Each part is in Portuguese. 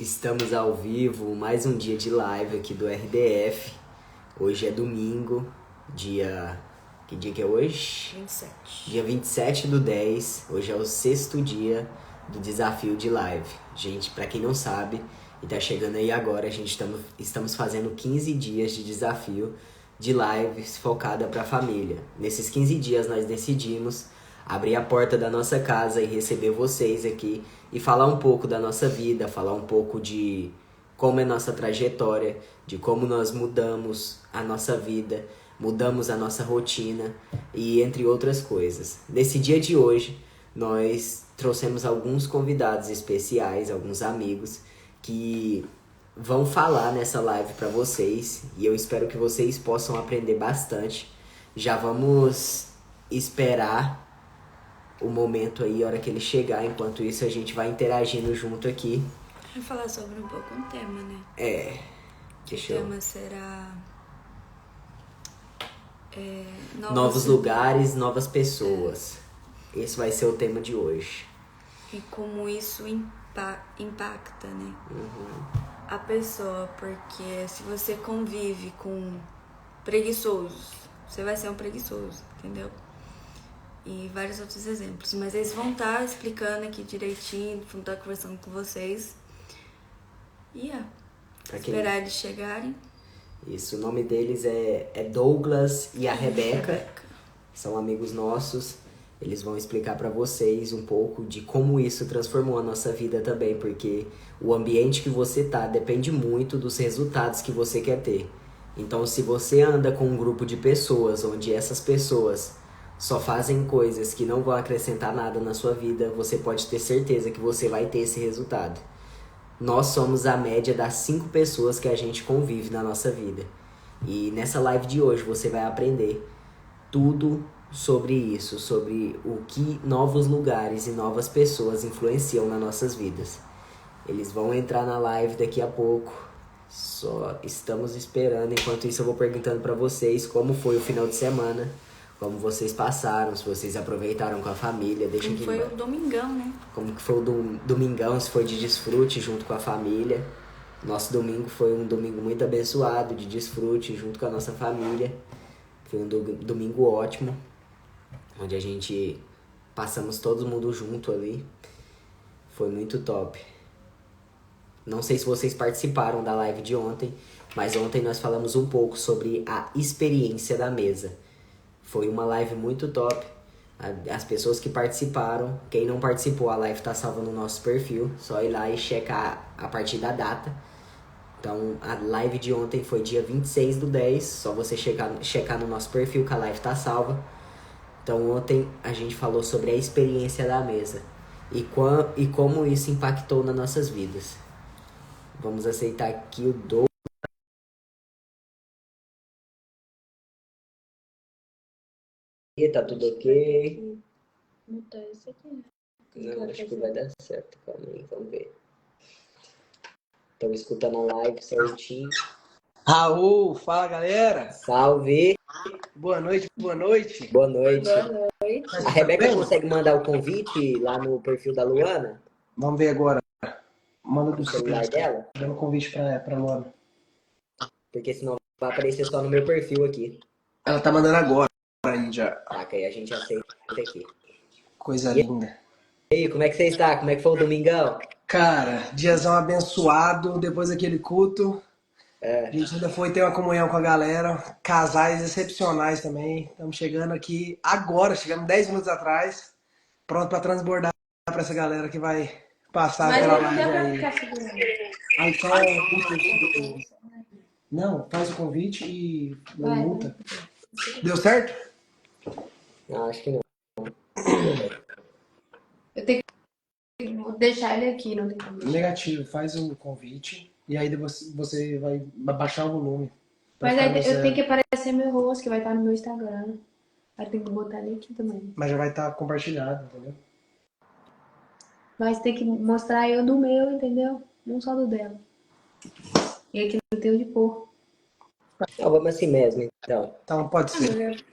Estamos ao vivo, mais um dia de live aqui do RDF. Hoje é domingo, dia... Que dia que é hoje? 27. Dia 27/10. Hoje é o 6º dia do desafio de live. Gente, pra quem não sabe e tá chegando aí agora, estamos fazendo 15 dias de desafio de lives focada pra família. Nesses 15 dias nós decidimos abrir a porta da nossa casa e receber vocês aqui e falar um pouco da nossa vida, falar um pouco de como é nossa trajetória, de como nós mudamos a nossa vida, mudamos a nossa rotina e entre outras coisas. Nesse dia de hoje, nós trouxemos alguns convidados especiais, alguns amigos que vão falar nessa live para vocês e eu espero que vocês possam aprender bastante. Já vamos esperar o momento aí, a hora que ele chegar. Enquanto isso, a gente vai interagindo junto aqui. Vai falar sobre um pouco um tema, né? Deixa o eu... tema será... Novos lugares, novas pessoas. Esse vai ser o tema de hoje. E como isso impacta, né? A pessoa, porque se você convive com preguiçosos, você vai ser um preguiçoso, entendeu? E vários outros exemplos. Mas eles vão estar explicando aqui direitinho, vão estar conversando com vocês. E esperar eles chegarem. Isso, o nome deles é Douglas e a Rebeca. São amigos nossos. Eles vão explicar para vocês um pouco de como isso transformou a nossa vida também, porque o ambiente que você tá depende muito dos resultados que você quer ter. Então, se você anda com um grupo de pessoas onde essas pessoas só fazem coisas que não vão acrescentar nada na sua vida, você pode ter certeza que você vai ter esse resultado. Nós somos a média das 5 pessoas que a gente convive na nossa vida. E nessa live de hoje você vai aprender tudo sobre isso, sobre o que novos lugares e novas pessoas influenciam nas nossas vidas. Eles vão entrar na live daqui a pouco. Só estamos esperando. Enquanto isso eu vou perguntando para vocês como foi o final de semana, como vocês passaram, se vocês aproveitaram com a família. Deixa como aqui foi embaixo. O domingão, né? Como que foi o domingão, se foi de desfrute junto com a família. Nosso domingo foi um domingo muito abençoado, de desfrute junto com a nossa família. Foi um domingo ótimo, onde a gente passamos todo mundo junto ali. Foi muito top. Não sei se vocês participaram da live de ontem, mas ontem nós falamos um pouco sobre a experiência da mesa. Foi uma live muito top. As pessoas que participaram, quem não participou, a live tá salva no nosso perfil. Só ir lá e checar a partir da data. Então, a live de ontem foi dia 26/10. Só você checar no nosso perfil que a live tá salva. Então, ontem a gente falou sobre a experiência da mesa. E como isso impactou nas nossas vidas. Vamos aceitar aqui o Douglas. Tá tudo ok? Mutar isso aqui. Não, acho que vai dar certo. Calma aí, vamos ver. Estão escutando a live certinho. Raul, fala galera! Salve! Boa noite, boa noite! Boa noite. Boa noite. A Rebeca consegue mandar o convite lá no perfil da Luana? Vamos ver agora. Manda No do celular dela? dando convite pra Luana. Porque senão vai aparecer só no meu perfil aqui. Ela tá mandando agora aí já. Tá, que aí a gente aceita aqui. Coisa linda. E aí, como é que você está? Como é que foi o domingão? Cara, diazão abençoado, depois daquele culto. A gente ainda foi ter uma comunhão com a galera. Casais excepcionais também. Estamos chegando aqui agora, chegamos 10 minutos atrás. Pronto pra transbordar pra essa galera que vai passar aquela live aí. Aí só não, faz o convite e não multa. Deu certo? Não, acho que não. Eu tenho que deixar ele aqui, não tem como. Negativo, faz o convite e aí você vai baixar o volume. Mas aí eu tenho que aparecer meu rosto, que vai estar no meu Instagram. Aí tem que botar ele aqui também. Mas já vai estar compartilhado, entendeu? Mas tem que mostrar eu do meu, entendeu? Não só do dela. E aqui não tem onde pôr. Não, vamos assim mesmo, então. Então pode ser.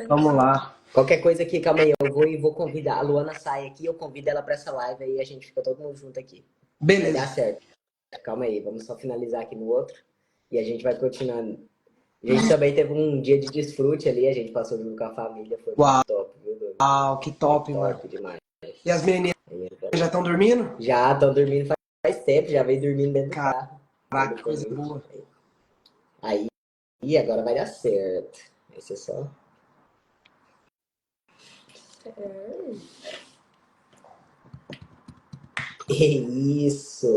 Vamos lá. Qualquer coisa aqui, calma aí, eu vou e vou convidar. A Luana sai aqui, eu convido ela pra essa live aí a gente fica todo mundo junto aqui. Beleza. Vai dar certo. Calma aí, vamos só finalizar aqui no outro. E a gente vai continuando. A gente também teve um dia de desfrute ali, a gente passou junto com a família, foi Uau, muito top, viu, Douglas? uau, que top, mano. Top demais. E as meninas Aí, já estão dormindo? já estão dormindo faz tempo, já veio dormindo dentro do carro. Caraca, que coisa boa. Aí, agora vai dar certo. Esse é só. Isso.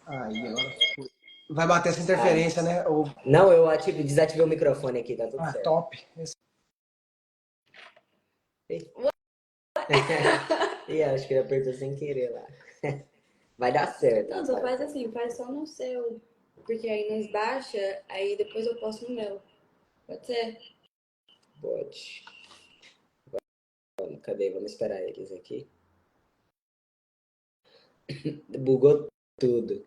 Aí, agora vai bater essa interferência, né? Ou... Não, eu desativei o microfone aqui, tá tudo certo. Top. Ih, acho que ele apertou sem querer lá. Vai dar certo. Não, só faz assim, faz só no seu. Porque aí nós baixa, aí depois eu posto no meu. Pode ser? Pode. Cadê? Vamos esperar eles aqui. Bugou tudo.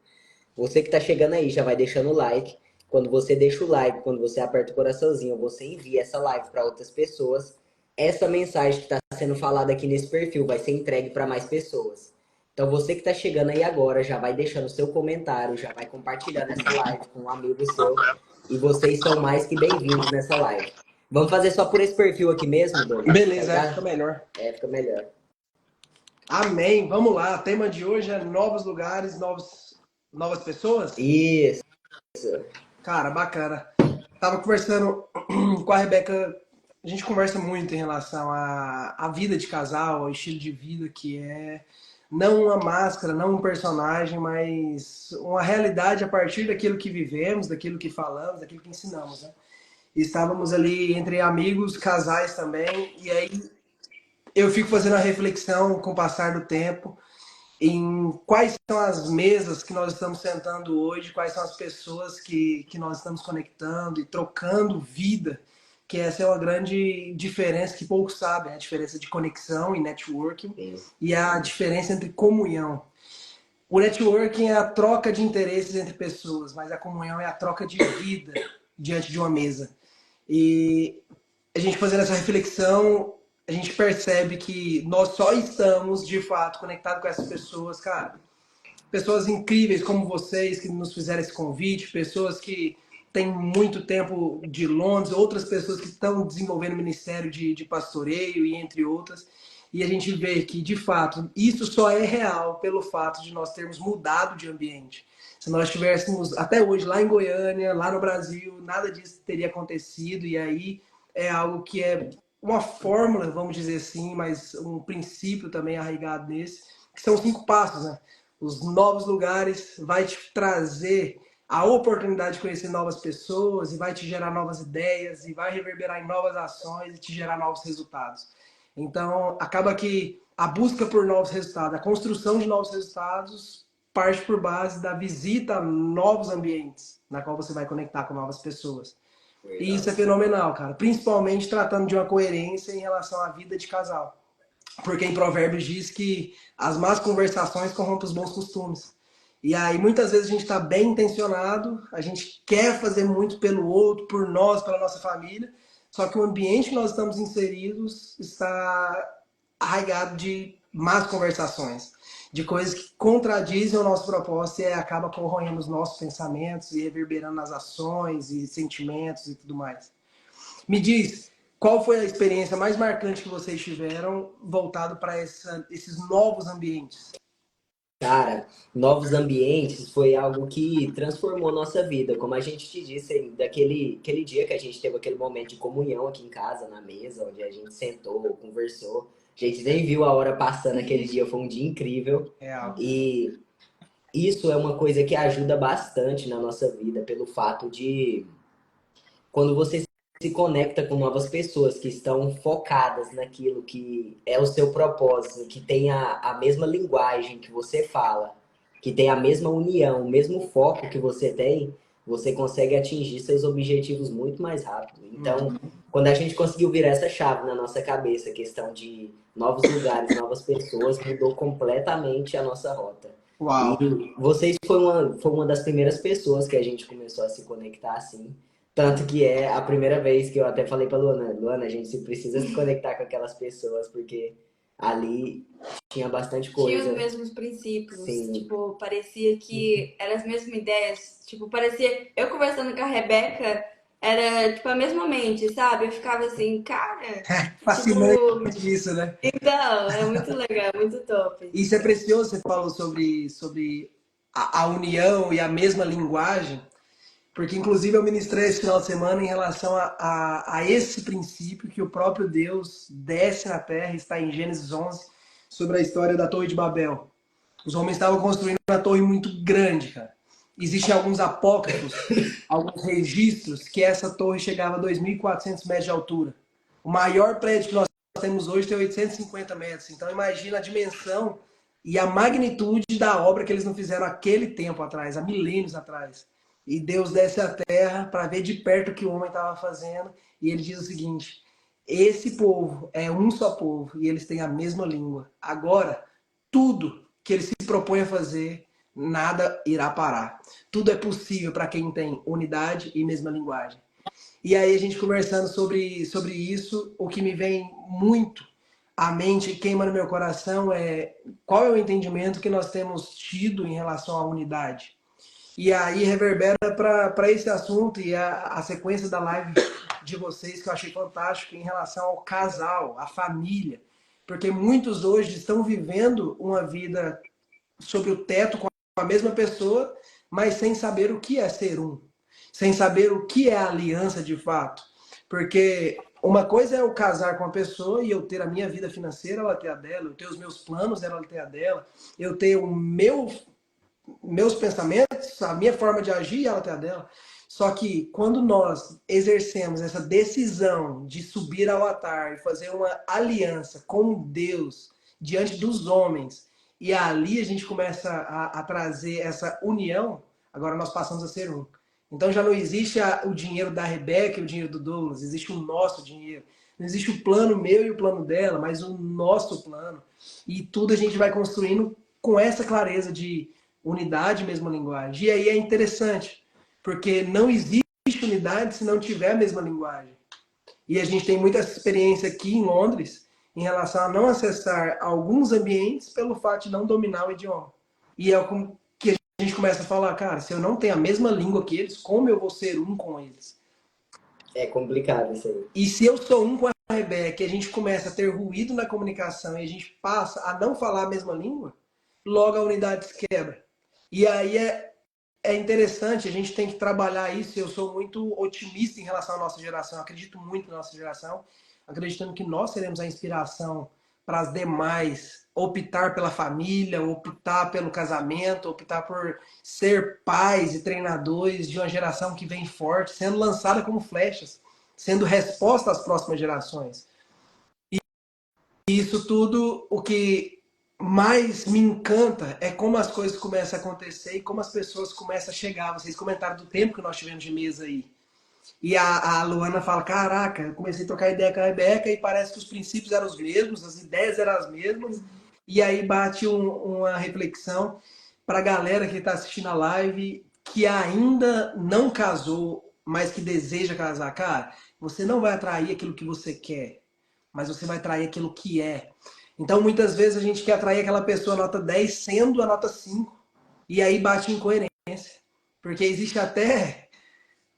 Você que tá chegando aí, já vai deixando o like. Quando você deixa o like, quando você aperta o coraçãozinho, você envia essa live para outras pessoas. Essa mensagem que está sendo falada aqui nesse perfil vai ser entregue para mais pessoas. Então você que está chegando aí agora, já vai deixando seu comentário, já vai compartilhando essa live com um amigo seu. E vocês são mais que bem-vindos nessa live. Vamos fazer só por esse perfil aqui mesmo, Douglas? Beleza, fica melhor. Fica melhor. Amém. Vamos lá. O tema de hoje é novos lugares, novas pessoas? Isso. Cara, bacana. Tava conversando com a Rebeca. A gente conversa muito em relação à vida de casal, ao estilo de vida que é não uma máscara, não um personagem, mas uma realidade a partir daquilo que vivemos, daquilo que falamos, daquilo que ensinamos, né? E estávamos ali entre amigos, casais também, e aí eu fico fazendo a reflexão com o passar do tempo em quais são as mesas que nós estamos sentando hoje, quais são as pessoas que nós estamos conectando e trocando vida, que essa é uma grande diferença que poucos sabem, a diferença de conexão e networking e a diferença entre comunhão. O networking é a troca de interesses entre pessoas, mas a comunhão é a troca de vida diante de uma mesa. E a gente fazendo essa reflexão, a gente percebe que nós só estamos, de fato, conectados com essas pessoas, cara. Pessoas incríveis como vocês, que nos fizeram esse convite, pessoas que têm muito tempo de Londres, outras pessoas que estão desenvolvendo ministério de pastoreio e entre outras. E a gente vê que, de fato, isso só é real pelo fato de nós termos mudado de ambiente. Se nós estivéssemos até hoje lá em Goiânia, lá no Brasil, nada disso teria acontecido. E aí é algo que é uma fórmula, vamos dizer assim, mas um princípio também arraigado nesse, que são 5 passos, né? Os novos lugares vai te trazer a oportunidade de conhecer novas pessoas e vai te gerar novas ideias e vai reverberar em novas ações e te gerar novos resultados. Então, acaba que a busca por novos resultados, a construção de novos resultados parte por base da visita a novos ambientes, na qual você vai conectar com novas pessoas. E isso é fenomenal, cara. Principalmente tratando de uma coerência em relação à vida de casal. Porque em Provérbios diz que as más conversações corrompem os bons costumes. E aí muitas vezes a gente está bem intencionado, a gente quer fazer muito pelo outro, por nós, pela nossa família, só que o ambiente que nós estamos inseridos está arraigado de más conversações, de coisas que contradizem o nosso propósito e acaba corroendo os nossos pensamentos e reverberando nas ações e sentimentos e tudo mais. Me diz, qual foi a experiência mais marcante que vocês tiveram voltado para esses novos ambientes? Cara, novos ambientes foi algo que transformou nossa vida. Como a gente te disse aí, aquele dia que a gente teve aquele momento de comunhão aqui em casa, na mesa, onde a gente sentou, conversou. A gente nem viu a hora passando aquele dia, foi um dia incrível. E isso é uma coisa que ajuda bastante na nossa vida, pelo fato de quando você se conecta com novas pessoas que estão focadas naquilo que é o seu propósito, que tem a mesma linguagem que você fala, que tem a mesma união, o mesmo foco que você tem, você consegue atingir seus objetivos muito mais rápido. Então, quando a gente conseguiu virar essa chave na nossa cabeça, a questão de novos lugares, novas pessoas, mudou completamente a nossa rota. Uau. E vocês foi uma das primeiras pessoas que a gente começou a se conectar assim. Tanto que é a primeira vez que eu até falei pra Luana, a gente precisa se conectar com aquelas pessoas, porque ali tinha bastante Tinha coisa. os mesmos princípios, Sim. tipo, parecia que eram as mesmas ideias. Tipo, parecia. Eu conversando com a Rebeca, era tipo a mesma mente, sabe? Eu ficava assim, cara. Fascinante Tipo, isso, né? então, é muito legal, muito top. Isso é precioso, você falou sobre a união e a mesma linguagem, porque inclusive eu ministrei esse final de semana em relação a esse princípio que o próprio Deus desce na terra, está em Gênesis 11, sobre a história da Torre de Babel. Os homens estavam construindo uma torre muito grande, cara. Existem alguns apócrifos, alguns registros que essa torre chegava a 2.400 metros de altura. O maior prédio que nós temos hoje tem 850 metros. Então imagina a dimensão e a magnitude da obra que eles não fizeram aquele tempo atrás, há milênios atrás. E Deus desce à terra para ver de perto o que o homem estava fazendo. E ele diz o seguinte: esse povo é um só povo e eles têm a mesma língua. Agora, tudo que ele se propõe a fazer, nada irá parar. Tudo é possível para quem tem unidade e mesma linguagem. E aí a gente conversando sobre isso, o que me vem muito à mente, queima no meu coração é qual é o entendimento que nós temos tido em relação à unidade. E aí reverbera para esse assunto e a sequência da live de vocês que eu achei fantástico em relação ao casal, à família. Porque muitos hoje estão vivendo uma vida sobre o teto com a mesma pessoa, mas sem saber o que é ser um, sem saber o que é a aliança de fato. Porque uma coisa é eu casar com uma pessoa e eu ter a minha vida financeira, ela ter a dela, eu ter os meus planos, ela ter a dela, eu ter meus pensamentos, a minha forma de agir e ela ter a dela. Só que quando nós exercemos essa decisão de subir ao altar e fazer uma aliança com Deus diante dos homens, e ali a gente começa a trazer essa união, agora nós passamos a ser um. Então já não existe o dinheiro da Rebeca e o dinheiro do Douglas, existe o nosso dinheiro. Não existe o plano meu e o plano dela, mas o nosso plano. E tudo a gente vai construindo com essa clareza de unidade, mesma linguagem. E aí é interessante, porque não existe unidade se não tiver a mesma linguagem. E a gente tem muita experiência aqui em Londres em relação a não acessar alguns ambientes pelo fato de não dominar o idioma. E é o que a gente começa a falar, cara, se eu não tenho a mesma língua que eles, como eu vou ser um com eles? É complicado isso aí. E se eu sou um com a Rebeca e a gente começa a ter ruído na comunicação e a gente passa a não falar a mesma língua, logo a unidade se quebra. E aí é interessante, a gente tem que trabalhar isso. Eu sou muito otimista em relação à nossa geração, acredito muito na nossa geração, acreditando que nós seremos a inspiração para as demais optar pela família, optar pelo casamento, optar por ser pais e treinadores de uma geração que vem forte, sendo lançada como flechas, sendo resposta às próximas gerações. E isso tudo, o que mais me encanta é como as coisas começam a acontecer e como as pessoas começam a chegar. Vocês comentaram do tempo que nós tivemos de mesa aí. E a Luana fala, caraca, eu comecei a trocar ideia com a Rebeca e parece que os princípios eram os mesmos, as ideias eram as mesmas. E aí bate uma reflexão para a galera que está assistindo a live, que ainda não casou, mas que deseja casar. Cara, você não vai atrair aquilo que você quer, mas você vai atrair aquilo que é. Então, muitas vezes a gente quer atrair aquela pessoa nota 10 sendo a nota 5. E aí bate incoerência. Porque existe até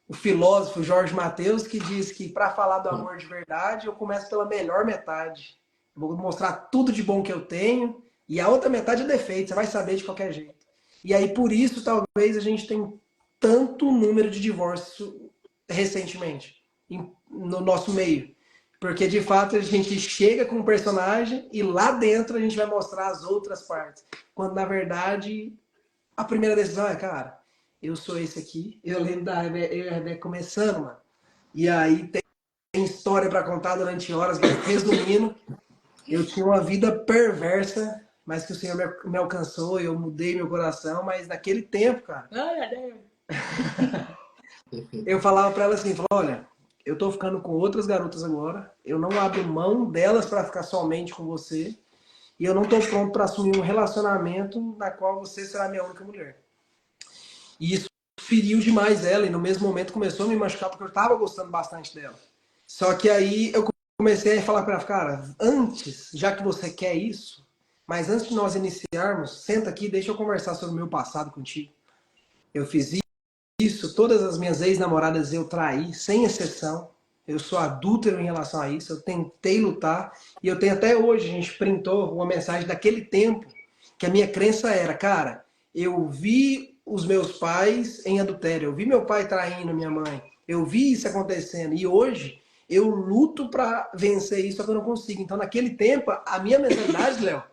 o filósofo Jorge Mateus que diz que para falar do amor de verdade, eu começo pela melhor metade. Eu vou mostrar tudo de bom que eu tenho e a outra metade é defeito, você vai saber de qualquer jeito. E aí, por isso, talvez a gente tenha tanto número de divórcio recentemente no nosso meio. Porque, de fato, a gente chega com um personagem e lá dentro a gente vai mostrar as outras partes. Quando, na verdade, a primeira decisão é, cara, eu sou esse aqui. Eu lembro da Rebeca, eu e a Rebeca começando, mano. E aí tem história para contar durante horas, mas resumindo, eu tinha uma vida perversa, mas que o Senhor me alcançou, eu mudei meu coração, mas naquele tempo, cara, eu falava para ela assim, olha, eu tô ficando com outras garotas agora, eu não abro mão delas para ficar somente com você, e eu não tô pronto para assumir um relacionamento na qual você será a minha única mulher. E isso feriu demais ela, e no mesmo momento começou a me machucar, porque eu tava gostando bastante dela. Só que aí eu comecei a falar para ela, cara, antes, já que você quer isso, mas antes de nós iniciarmos, senta aqui, deixa eu conversar sobre o meu passado contigo. Eu fiz isso, todas as minhas ex-namoradas eu traí, sem exceção. Eu sou adúltero em relação a isso, eu tentei lutar, e eu tenho até hoje, a gente printou uma mensagem daquele tempo, que a minha crença era, cara, eu vi os meus pais em adultério, eu vi meu pai traindo minha mãe, eu vi isso acontecendo, e hoje eu luto para vencer isso, só que eu não consigo. Então naquele tempo, a minha mentalidade, Léo,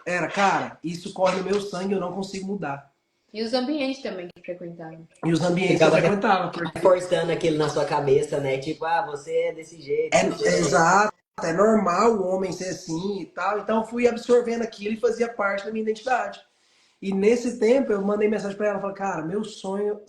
era, cara, isso corre no meu sangue, eu não consigo mudar. E os ambientes também que frequentavam. E os ambientes que eu frequentava. Forçando aquilo na sua cabeça, né? Tipo, você é desse jeito. Exato, é normal o homem ser assim e tal. Então eu fui absorvendo aquilo e fazia parte da minha identidade. E nesse tempo eu mandei mensagem para ela, falei, cara, meu sonho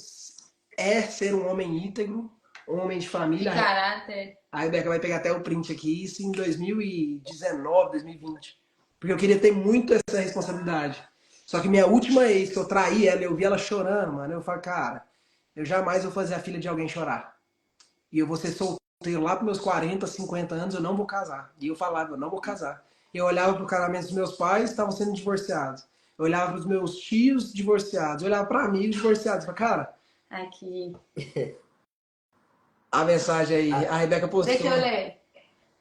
é ser um homem íntegro, um homem de família. De caráter. A Rebeca vai pegar até o print aqui, isso em 2019, 2020. Porque eu queria ter muito essa responsabilidade. Só que minha última ex, que eu traí ela, eu vi ela chorando, mano. Eu falei, cara, eu jamais vou fazer a filha de alguém chorar. E eu vou ser solteiro lá pros meus 40, 50 anos, eu não vou casar. E eu falava, eu não vou casar. Eu olhava pro casamento dos meus pais, estavam sendo divorciados. Eu olhava pros meus tios divorciados. Eu olhava pra amigos divorciados. Eu falei, cara... Aqui. A mensagem aí, a Rebeca postou. Deixa eu ler.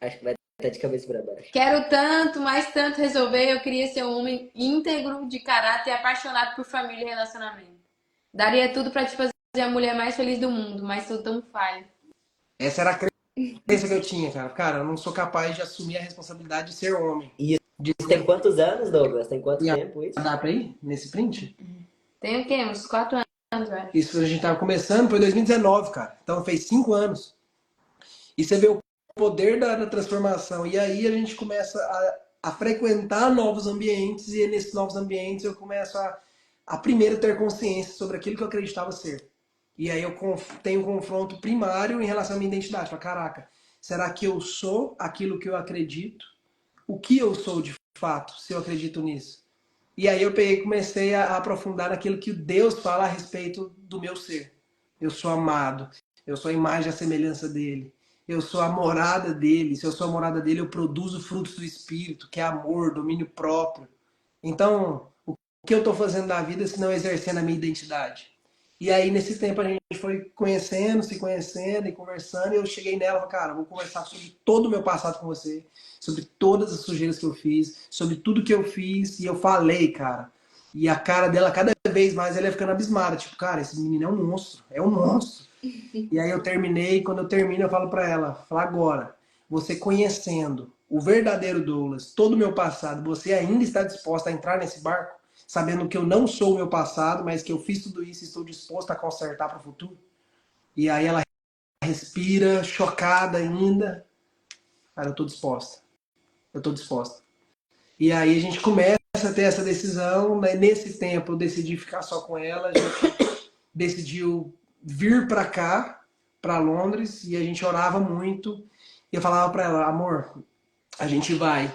Acho que vai estar de cabeça para baixo. Quero tanto, mas tanto resolver. Eu queria ser um homem íntegro, de caráter e apaixonado por família e relacionamento. Daria tudo pra te fazer a mulher mais feliz do mundo, mas sou tão falha. Essa era a crença que eu tinha, cara. Cara, eu não sou capaz de assumir a responsabilidade de ser homem. E isso tem quantos anos, Douglas? Tem quanto tempo isso? Dá pra ir nesse print? Tem o quê? Uns 4 anos, velho. Isso a gente tava começando, foi 2019, cara. Então fez 5 anos. E você vê o poder da transformação. E aí a gente começa a frequentar novos ambientes. E nesses novos ambientes eu começo a primeiro ter consciência sobre aquilo que eu acreditava ser. E aí eu tenho um confronto primário em relação à minha identidade. Fala, caraca, será que eu sou aquilo que eu acredito? O que eu sou de fato, se eu acredito nisso? E aí eu peguei e comecei a aprofundar naquilo que Deus fala a respeito do meu ser. Eu sou amado, eu sou a imagem e a semelhança dele. Eu sou a morada dele. Se eu sou a morada dele, eu produzo frutos do Espírito, que é amor, domínio próprio. Então, o que eu estou fazendo da vida se não exercendo a minha identidade? E aí, nesse tempo, a gente foi conhecendo, se conhecendo e conversando. E eu cheguei nela e falei, cara, vou conversar sobre todo o meu passado com você. Sobre todas as sujeiras que eu fiz. Sobre tudo que eu fiz. E eu falei, cara. E a cara dela, cada vez mais, ela ia ficando abismada. Tipo, cara, esse menino é um monstro. É um monstro. E aí eu terminei. Quando eu termino, eu falo pra ela. Falo, agora, você conhecendo o verdadeiro Douglas, todo o meu passado, você ainda está disposta a entrar nesse barco? Sabendo que eu não sou o meu passado, mas que eu fiz tudo isso e estou disposta a consertar para o futuro. E aí ela respira, chocada ainda. Cara, eu estou disposta. Eu estou disposta. E aí a gente começa a ter essa decisão. Né? Nesse tempo eu decidi ficar só com ela. A gente decidiu vir para cá, para Londres, e a gente orava muito. E eu falava para ela, amor, a gente vai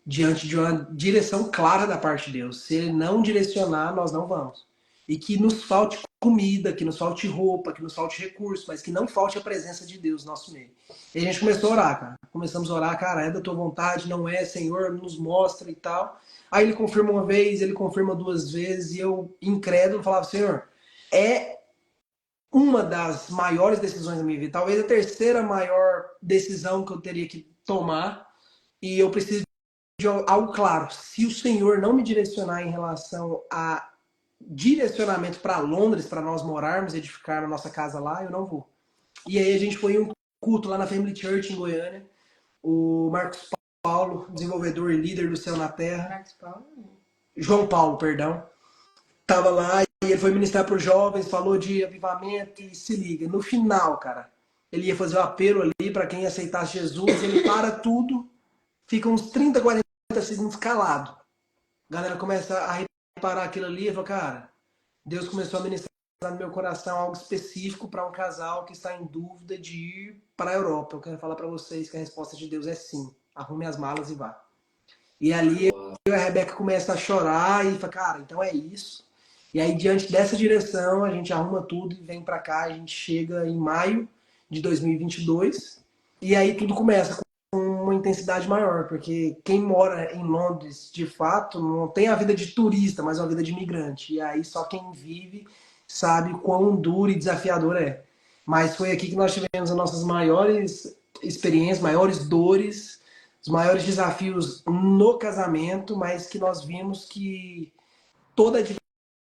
diante de uma direção clara da parte de Deus. Se Ele não direcionar, nós não vamos. E que nos falte comida, que nos falte roupa, que nos falte recurso, mas que não falte a presença de Deus no nosso meio. E a gente começou a orar, cara. Começamos a orar, cara, é da tua vontade, não é, Senhor, nos mostra e tal. Aí ele confirma uma vez, ele confirma 2 vezes, e eu, incrédulo, falava, Senhor, é uma das maiores decisões da minha vida. Talvez a terceira maior decisão que eu teria que tomar, e eu preciso de algo claro. Se o Senhor não me direcionar em relação a direcionamento para Londres, para nós morarmos, edificar a nossa casa lá, eu não vou. E aí a gente foi em um culto lá na Family Church em Goiânia. O Marcos Paulo, desenvolvedor e líder do Céu na Terra. Marcos Paulo? João Paulo, perdão. Tava lá e ele foi ministrar para os jovens, falou de avivamento e se liga. No final, cara, ele ia fazer o apelo ali para quem aceitasse Jesus, ele para tudo, fica uns 30, 40 segundos calado. A galera começa a reparar aquilo ali e fala, cara, Deus começou a ministrar no meu coração algo específico para um casal que está em dúvida de ir para a Europa. Eu quero falar para vocês que a resposta de Deus é sim. Arrume as malas e vá. E ali eu e a Rebeca começa a chorar e fala, cara, então é isso. E aí, diante dessa direção, a gente arruma tudo e vem para cá. A gente chega em maio de 2022. E aí tudo começa com intensidade maior, porque quem mora em Londres, de fato, não tem a vida de turista, mas uma vida de imigrante. E aí só quem vive sabe quão duro e desafiador é. Mas foi aqui que nós tivemos as nossas maiores experiências, maiores dores, os maiores desafios no casamento, mas que nós vimos que toda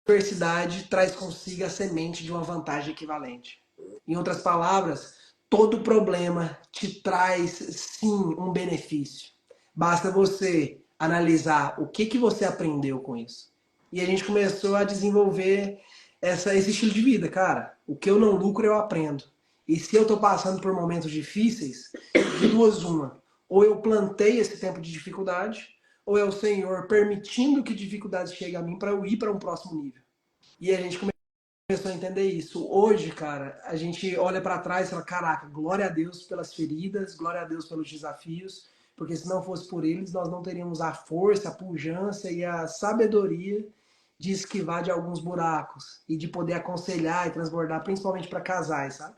diversidade traz consigo a semente de uma vantagem equivalente. Em outras palavras, todo problema te traz sim um benefício. Basta você analisar o que você aprendeu com isso. E a gente começou a desenvolver esse estilo de vida, cara. O que eu não lucro, eu aprendo. E se eu estou passando por momentos difíceis, de duas uma. Ou eu plantei esse tempo de dificuldade, ou é o Senhor permitindo que dificuldades cheguem a mim para eu ir para um próximo nível. E a gente começou a entender isso. Hoje, cara, a gente olha para trás e fala, caraca, glória a Deus pelas feridas, glória a Deus pelos desafios, porque se não fosse por eles, nós não teríamos a força, a pujança e a sabedoria de esquivar de alguns buracos e de poder aconselhar e transbordar, principalmente para casais, sabe?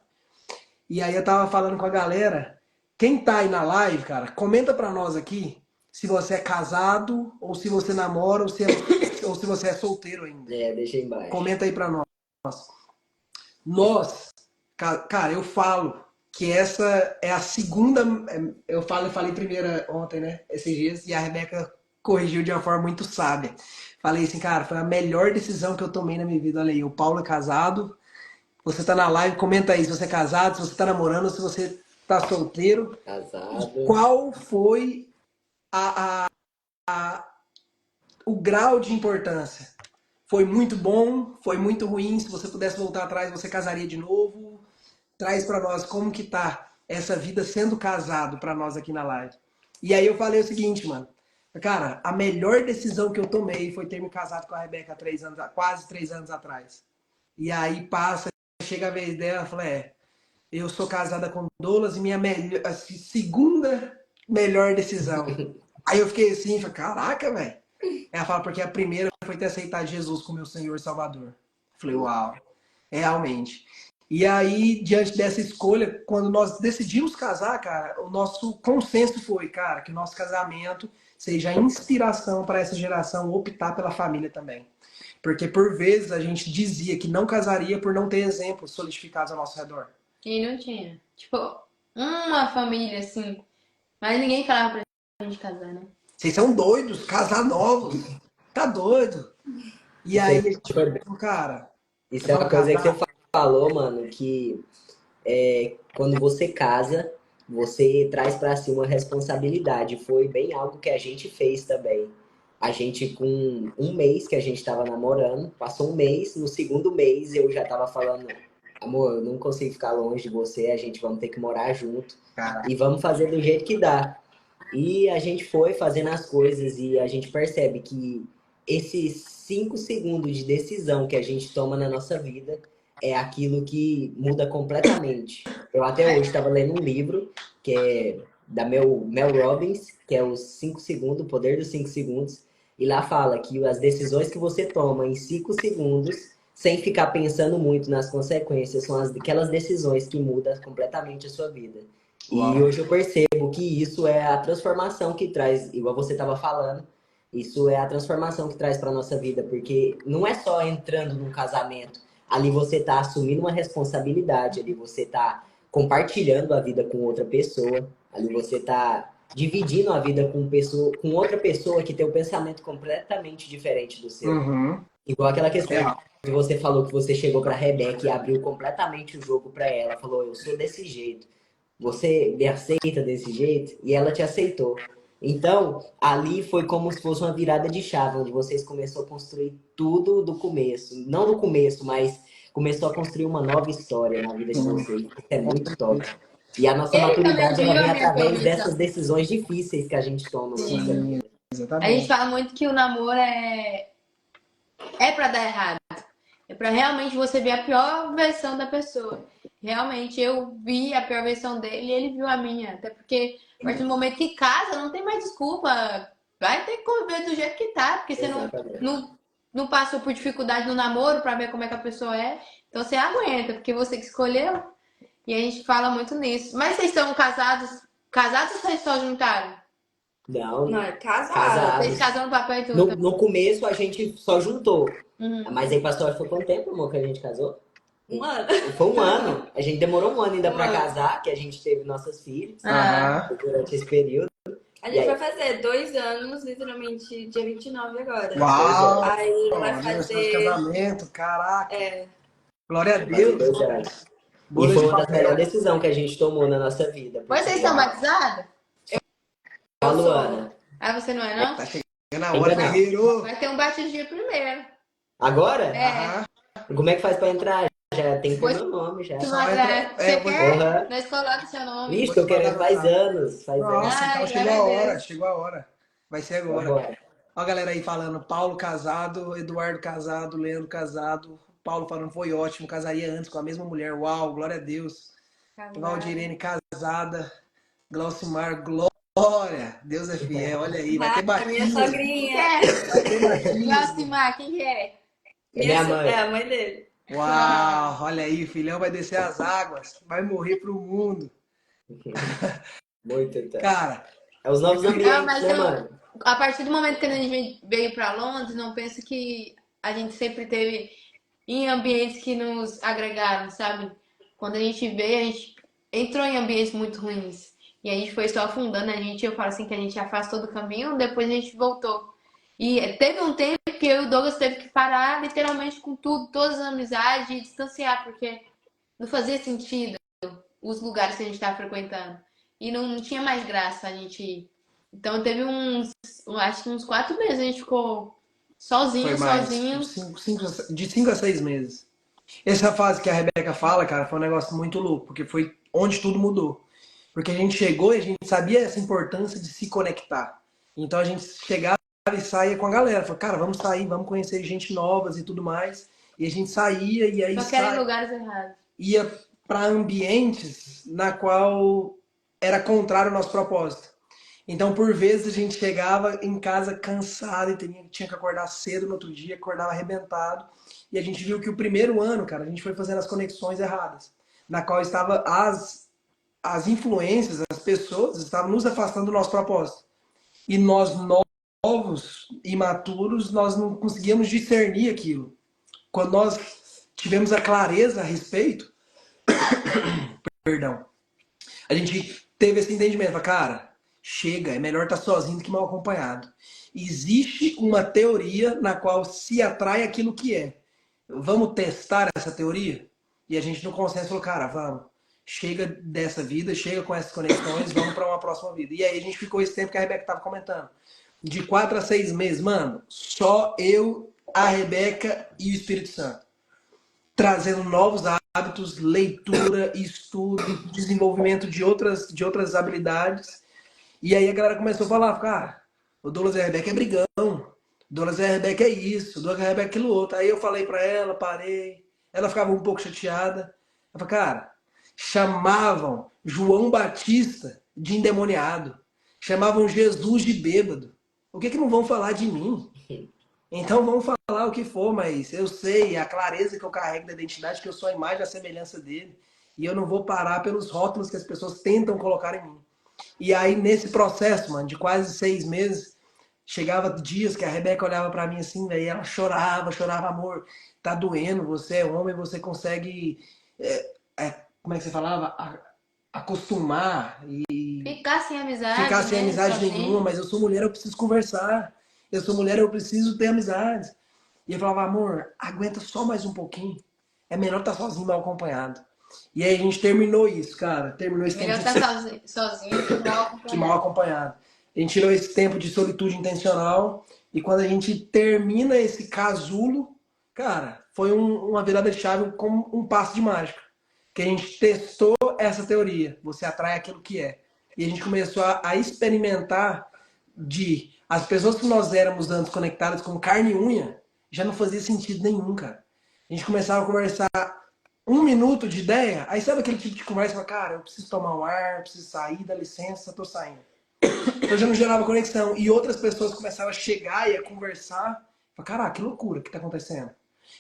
E aí eu tava falando com a galera, quem tá aí na live, cara, comenta para nós aqui se você é casado, ou se você namora, ou se você é solteiro ainda. Deixa aí embaixo. Comenta aí para nós. Nós, cara, eu falo que essa é a segunda. Eu falei primeira ontem, né? Esses dias, e a Rebeca corrigiu de uma forma muito sábia. Falei assim, cara, foi a melhor decisão que eu tomei na minha vida. Olha aí, o Paulo é casado. Você tá na live, comenta aí se você é casado, se você tá namorando, se você tá solteiro. Casado. Qual foi o grau de importância? Foi muito bom? Foi muito ruim? Se você pudesse voltar atrás, você casaria de novo? Traz para nós como que tá essa vida sendo casado para nós aqui na live. E aí eu falei o seguinte, mano. Cara, a melhor decisão que eu tomei foi ter me casado com a Rebeca há quase 3 anos atrás. E aí chega a vez dela, fala, eu sou casada com Douglas e minha segunda melhor decisão. Aí eu fiquei assim, falei, caraca, velho. Ela fala, porque a primeira foi ter aceitado Jesus como meu Senhor e Salvador. Falei, uau, realmente. E aí, diante dessa escolha, quando nós decidimos casar, cara, o nosso consenso foi, cara, que o nosso casamento seja inspiração para essa geração optar pela família também. Porque por vezes a gente dizia que não casaria por não ter exemplos solidificados ao nosso redor. E não tinha. Tipo, uma família assim. Mas ninguém falava pra gente casar, né? Vocês são doidos, casar novos. Tá doido. E aí, a gente falou, cara. Isso é uma coisa que você falou, mano, que quando você casa, você traz pra si uma responsabilidade. Foi bem algo que a gente fez também. A gente, com um mês que a gente tava namorando, passou um mês, no segundo mês eu já tava falando, amor, eu não consigo ficar longe de você, a gente vamos ter que morar junto. E vamos fazer do jeito que dá. E a gente foi fazendo as coisas e a gente percebe que esses 5 segundos de decisão que a gente toma na nossa vida é aquilo que muda completamente. Eu até hoje estava lendo um livro que é da Mel Robbins, que é os 5 segundos, o poder dos 5 segundos. E lá fala que as decisões que você toma em 5 segundos, sem ficar pensando muito nas consequências, são aquelas decisões que mudam completamente a sua vida. Uau. E hoje eu percebo que isso é a transformação que traz, igual você estava falando, isso é a transformação que traz para nossa vida, porque não é só entrando num casamento, ali você está assumindo uma responsabilidade, ali você está compartilhando a vida com outra pessoa, ali você está dividindo a vida com outra pessoa que tem um pensamento completamente diferente do seu. Uhum. Igual aquela questão que você falou que você chegou para a Rebeca e abriu completamente o jogo para ela, falou, eu sou desse jeito. Você me aceita desse jeito? E ela te aceitou. Então, ali foi como se fosse uma virada de chave, onde vocês começaram a construir tudo do começo. Não do começo, mas começou a construir uma nova história na vida de vocês. Isso é muito top. E a nossa maturidade, ela vem através dessas decisões difíceis que a gente toma. Sim, exatamente. A gente fala muito que o namoro é pra dar errado. É pra realmente você ver a pior versão da pessoa. Realmente, eu vi a pior versão dele e ele viu a minha. Até porque, a partir do momento que casa, não tem mais desculpa. Vai ter que conviver do jeito que tá. Porque você não passou por dificuldade no namoro pra ver como é que a pessoa é. Então, você aguenta, porque você que escolheu. E a gente fala muito nisso. Mas vocês estão casados Casados ou vocês só juntaram? Não, Não, é casado. casados. Vocês casaram no papel e tudo. No começo a gente só juntou. Uhum. Mas aí, pastor, foi quanto tempo, amor, que a gente casou? Um ano. Foi um ano. A gente demorou um ano ainda Um pra ano. casar, que a gente teve nossas filhas Aham. durante esse período. A E gente aí? vai fazer 2 anos, literalmente, dia 29 agora. Uau! Aí vai Aniversário de fazer... casamento, caraca. É, Glória a Vai fazer Deus. 2 anos. E Bodas foi de uma das papel. melhores decisões que a gente tomou na nossa vida. porque Vocês são batizados? a Luana. Ah, você não é, não? Tá chegando a hora, Ainda não. guerreiro. Vai ter um batismo dia primeiro. Agora? É. Aham. Como é que faz pra entrar? Já tem que pôr Pois- meu nome já. Tu Só vai entra- entrar. é, Você pois- quer? Aham. Nós colocamos seu nome. Ixi, tô querendo faz anos. Faz anos. Nossa, Ai, então chegou glória a a hora, Deus. chegou a hora. Vai ser agora. Agora. Ó a galera aí falando, Paulo casado, Eduardo casado, Leandro casado. Paulo falando, foi ótimo, casaria antes com a mesma mulher. Uau, glória a Deus. Valdirene casada. Glaucimar, glória. Deus é fiel, olha aí, vai ter a minha batismo. sogrinha. Vai ter batismo. Glaucimar, quem que é? Minha mãe. É a mãe dele. Uau, olha aí, filhão vai descer as águas, vai morrer pro mundo. Muito então. Cara, É os novos ambientes, mas né, eu- mano? A partir do momento que a gente veio pra Londres, não penso que a gente sempre teve em ambientes que nos agregaram, sabe? Quando a gente veio, a gente entrou em ambientes muito ruins. E a gente foi só afundando. Eu falo assim que a gente afastou do caminho, depois a gente voltou. E teve um tempo que eu e o Douglas teve que parar literalmente com tudo, todas as amizades e distanciar, porque não fazia sentido os lugares que a gente estava frequentando. E não tinha mais graça a gente ir. Então teve acho que uns 4 meses a gente ficou foi mais. sozinho. De 5 a 6 meses. Essa fase que a Rebeca fala, cara, foi um negócio muito louco, porque foi onde tudo mudou. Porque a gente chegou e a gente sabia essa importância de se conectar. Então a gente chegava e saía com a galera. Falou, cara, vamos sair, vamos conhecer gente novas e tudo mais. E a gente saía e aí Só que era em lugares errados. ia para ambientes na qual era contrário ao nosso propósito. Então, por vezes, a gente chegava em casa cansado e tinha que acordar cedo no outro dia, acordava arrebentado. E a gente viu que o primeiro ano, cara, a gente foi fazendo as conexões erradas, na qual estava as influências, as pessoas estavam nos afastando do nosso propósito. E nós, novos, imaturos, nós não conseguíamos discernir aquilo. Quando nós tivemos a clareza a respeito, perdão, a gente teve esse entendimento, cara, chega, é melhor estar sozinho do que mal acompanhado. Existe uma teoria na qual se atrai aquilo que é. Vamos testar essa teoria? E a gente no consenso falou, cara, vamos. Chega dessa vida, chega com essas conexões, vamos para uma próxima vida. E aí a gente ficou esse tempo que a Rebeca estava comentando. De 4 a 6 meses, mano, só eu, a Rebeca e o Espírito Santo. Trazendo novos hábitos, leitura, estudo, desenvolvimento de outras habilidades. E aí a galera começou a falar, cara, o Douglas e a Rebeca é brigão, o Douglas e a Rebeca é isso, o Douglas e a Rebeca é aquilo outro. Aí eu falei pra ela, parei, ela ficava um pouco chateada. Eu falei, cara, chamavam João Batista de endemoniado, chamavam Jesus de bêbado. O que não vão falar de mim? Então vão falar o que for, mas eu sei a clareza que eu carrego da identidade, que eu sou a imagem e a semelhança dele. E eu não vou parar pelos rótulos que as pessoas tentam colocar em mim. E aí, nesse processo, mano, de quase 6 meses, chegava dias que a Rebeca olhava pra mim assim, velho, e ela chorava, amor, tá doendo, você é homem, você consegue, como é que você falava? Acostumar e Ficar sem amizade. ficar sem né? amizade Sozinho. nenhuma, mas eu sou mulher, eu preciso conversar. Eu sou mulher, eu preciso ter amizades. E eu falava, amor, aguenta só mais um pouquinho. É melhor estar sozinho, mal acompanhado. E aí a gente terminou isso, cara. Terminou esse Melhor tempo estar sozinho que mal acompanhado. que mal acompanhado. A gente tirou esse tempo de solitude intencional. E quando a gente termina esse casulo, cara, foi uma virada de chave como um passo de mágica. Que a gente testou essa teoria. Você atrai aquilo que é. E a gente começou a experimentar de as pessoas que nós éramos antes conectadas com carne e unha, já não fazia sentido nenhum, cara. A gente começava a conversar 1 minuto de ideia, aí sabe aquele tipo de conversa, fala, cara, eu preciso tomar um ar, eu preciso sair, dá licença, tô saindo. Então já não gerava conexão. E outras pessoas começavam a chegar e a conversar, fala, caraca, que loucura que tá acontecendo.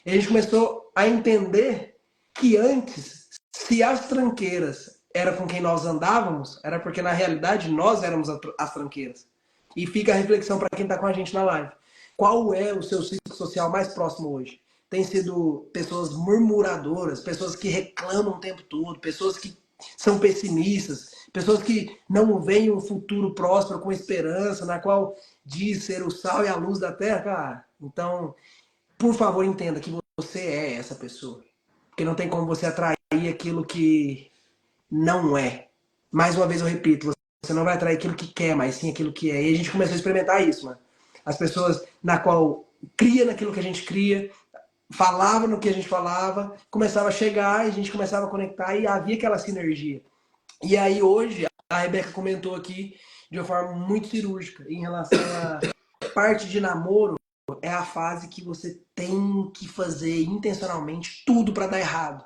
E a gente começou a entender que antes, se as tranqueiras era com quem nós andávamos, era porque na realidade nós éramos as tranqueiras. E fica a reflexão para quem está com a gente na live. Qual é o seu ciclo social mais próximo hoje? Tem sido pessoas murmuradoras, pessoas que reclamam o tempo todo, pessoas que são pessimistas, pessoas que não veem um futuro próspero com esperança, na qual diz ser o sal e a luz da terra, cara. Então, por favor, entenda que você é essa pessoa. Porque não tem como você atrair aquilo que não é. Mais uma vez eu repito, você não vai atrair aquilo que quer, mas sim aquilo que é. E a gente começou a experimentar isso, mano. As pessoas na qual cria naquilo que a gente cria, falava no que a gente falava, começava a chegar e a gente começava a conectar e havia aquela sinergia. E aí hoje, a Rebeca comentou aqui de uma forma muito cirúrgica em relação à parte de namoro, é a fase que você tem que fazer intencionalmente tudo para dar errado.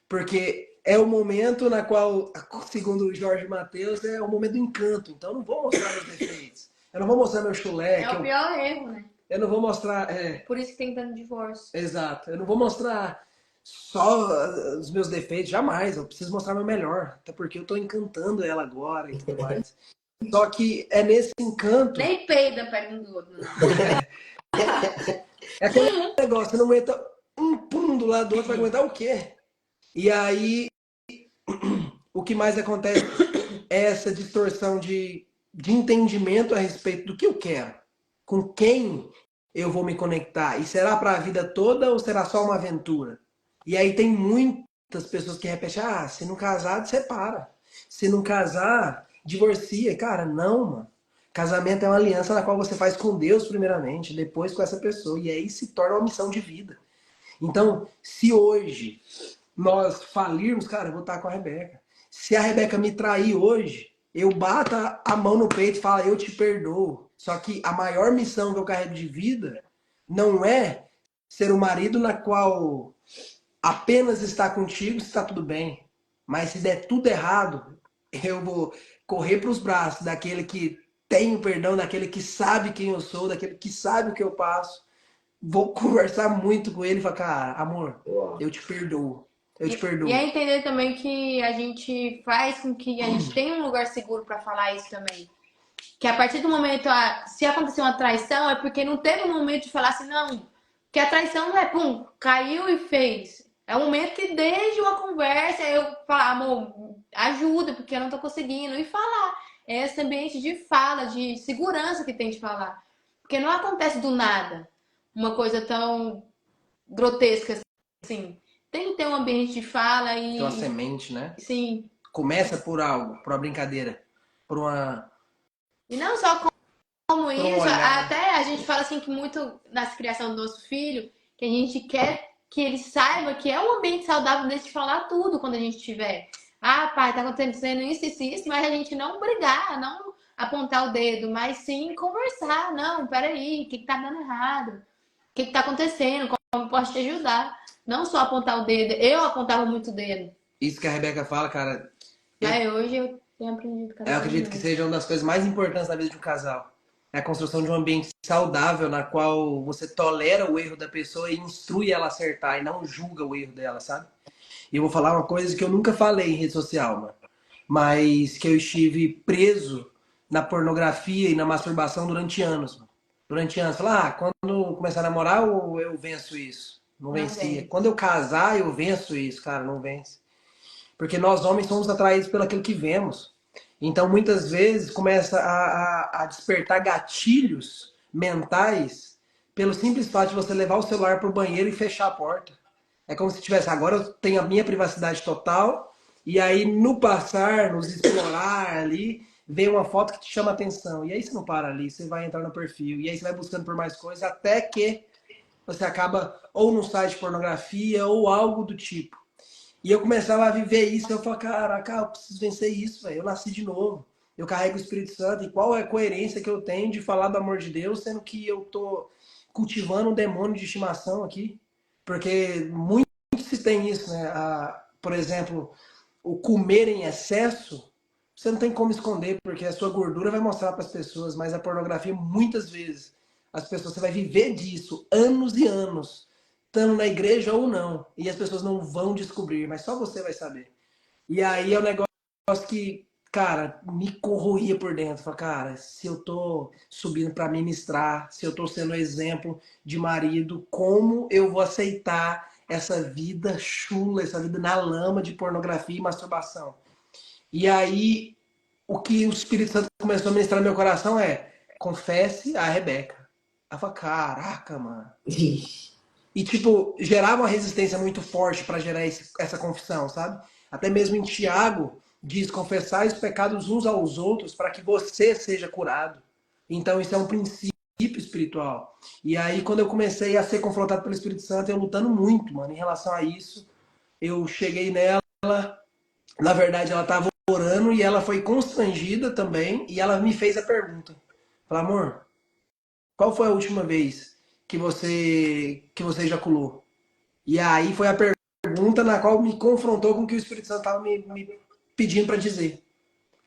Porque é o momento na qual, segundo o Jorge Mateus, é o momento do encanto. Então eu não vou mostrar meus defeitos. Eu não vou mostrar meu chulé. É o pior erro, né? Eu não vou mostrar... Por isso que tem tanto divórcio. Exato. Eu não vou mostrar só os meus defeitos, jamais. Eu preciso mostrar meu melhor. Até porque eu tô encantando ela agora e tudo mais. Só que é nesse encanto... Nem peida perto um do outro, não. É aquele negócio, você não aguenta um pum do lado do outro, vai aguentar o quê? E aí, o que mais acontece é essa distorção de entendimento a respeito do que eu quero. Com quem eu vou me conectar? E será para a vida toda ou será só uma aventura? E aí tem muitas pessoas que repetem, se não casar, separa. Se não casar, divorcia. Cara, não, mano. Casamento é uma aliança na qual você faz com Deus primeiramente, depois com essa pessoa. E aí se torna uma missão de vida. Então, se hoje nós falirmos, cara, eu vou estar com a Rebeca. Se a Rebeca me trair hoje, eu bato a mão no peito e falo, eu te perdoo. Só que a maior missão que eu carrego de vida não é ser o marido na qual apenas está contigo se está tudo bem. Mas se der tudo errado, eu vou correr para os braços daquele que tem o perdão, daquele que sabe quem eu sou, daquele que sabe o que eu passo. Vou conversar muito com ele e falar, cara, amor, eu te perdoo. Eu te perdoo. E é entender também que a gente faz com que a gente tenha um lugar seguro para falar isso também. Que a partir do momento, se acontecer uma traição, é porque não teve um momento de falar assim, não. Porque a traição não é, pum, caiu e fez. É um momento que desde uma conversa eu falar, amor, ajuda, porque eu não tô conseguindo. E falar. É esse ambiente de fala, de segurança que tem de falar. Porque não acontece do nada uma coisa tão grotesca assim. Tem que ter um ambiente de fala e... Tem uma semente, né? Sim. Começa por algo, por uma brincadeira, por uma... E não só como isso, até a gente fala assim que muito na criação do nosso filho, que a gente quer que ele saiba que é um ambiente saudável desse de falar tudo quando a gente tiver. Pai, tá acontecendo isso, mas a gente não brigar, não apontar o dedo, mas sim conversar. Não, peraí, o que tá dando errado? O que tá acontecendo? Como posso te ajudar? Não só apontar o dedo. Eu apontava muito o dedo. Isso que a Rebeca fala, cara... Mas hoje eu tenho aprendido cada vez Eu acredito que seja uma das coisas mais importantes na vida de um casal. É a construção de um ambiente saudável na qual você tolera o erro da pessoa e instrui ela a acertar e não julga o erro dela, sabe? E eu vou falar uma coisa que eu nunca falei em rede social, mano. Mas que eu estive preso na pornografia e na masturbação durante anos. Mano. Durante anos. Falar, quando começar a namorar, eu venço isso. Não vencia. Quando eu casar, eu venço isso. Cara, não vence. Porque nós homens somos atraídos pelo aquilo que vemos. Então, muitas vezes, começa a despertar gatilhos mentais pelo simples fato de você levar o celular para o banheiro e fechar a porta. É como se tivesse, agora eu tenho a minha privacidade total, e aí no passar, nos explorar ali, vem uma foto que te chama a atenção. E aí você não para ali, você vai entrar no perfil, e aí você vai buscando por mais coisas, até que você acaba ou num site de pornografia ou algo do tipo. E eu começava a viver isso, eu falava, caraca, eu preciso vencer isso, velho. Eu nasci de novo. Eu carrego o Espírito Santo. E qual é a coerência que eu tenho de falar do amor de Deus, sendo que eu tô cultivando um demônio de estimação aqui? Porque muito se tem isso, né? Por exemplo, o comer em excesso, você não tem como esconder, porque a sua gordura vai mostrar para as pessoas, mas a pornografia, muitas vezes, as pessoas, você vai viver disso anos e anos, estando na igreja ou não, e as pessoas não vão descobrir, mas só você vai saber. E aí é um negócio que, cara, me corroía por dentro. Falei, cara, se eu tô subindo para ministrar, se eu tô sendo exemplo de marido, como eu vou aceitar essa vida chula, essa vida na lama de pornografia e masturbação? E aí, o que o Espírito Santo começou a ministrar no meu coração é: confesse a Rebeca. Ela falou, caraca, mano. E, tipo, gerava uma resistência muito forte para gerar essa confissão, sabe? Até mesmo em Tiago, diz confessar os pecados uns aos outros para que você seja curado. Então, isso é um princípio espiritual. E aí, quando eu comecei a ser confrontado pelo Espírito Santo, eu lutando muito, mano, em relação a isso, eu cheguei nela, na verdade, ela estava orando e ela foi constrangida também, e ela me fez a pergunta. Falei, amor, qual foi a última vez que você ejaculou? E aí foi a pergunta na qual me confrontou com o que o Espírito Santo estava me pedindo para dizer.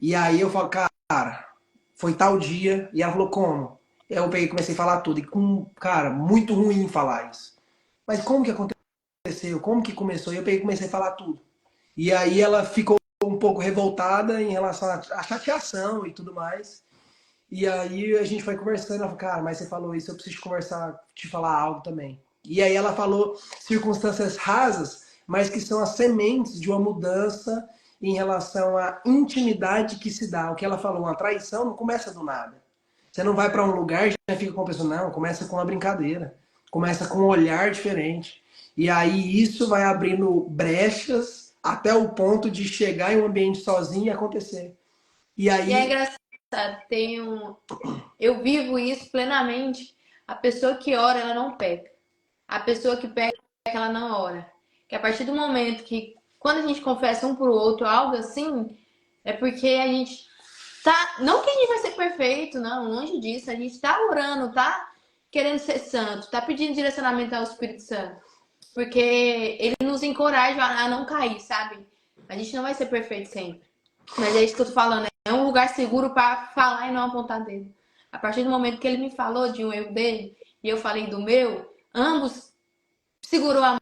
E aí eu falo, cara, foi tal dia. E ela falou, como? Eu peguei e comecei a falar tudo. E cara, muito ruim falar isso. Mas como que aconteceu? Como que começou? E eu peguei e comecei a falar tudo. E aí ela ficou um pouco revoltada em relação à chateação e tudo mais. E aí a gente foi conversando, ela falou, cara, mas você falou isso, eu preciso conversar, te falar algo também. E aí ela falou circunstâncias rasas, mas que são as sementes de uma mudança em relação à intimidade que se dá. O que ela falou, uma traição não começa do nada. Você não vai para um lugar e já fica com a pessoa, não, começa com uma brincadeira, começa com um olhar diferente. E aí isso vai abrindo brechas até o ponto de chegar em um ambiente sozinho e acontecer. E E é aí engraçado, eu vivo isso plenamente. A pessoa que ora, ela não peca. A pessoa que peca, ela não ora. Que a partir do momento que, quando a gente confessa um pro outro algo assim, é porque a gente tá. Não que a gente vai ser perfeito, não, longe disso. A gente tá orando, tá querendo ser santo, tá pedindo direcionamento ao Espírito Santo. Porque ele nos encoraja a não cair, sabe? A gente não vai ser perfeito sempre. Mas é isso que eu tô falando. É um lugar seguro para falar e não apontar dedo. A partir do momento que ele me falou de um erro dele e eu falei do meu, ambos segurou a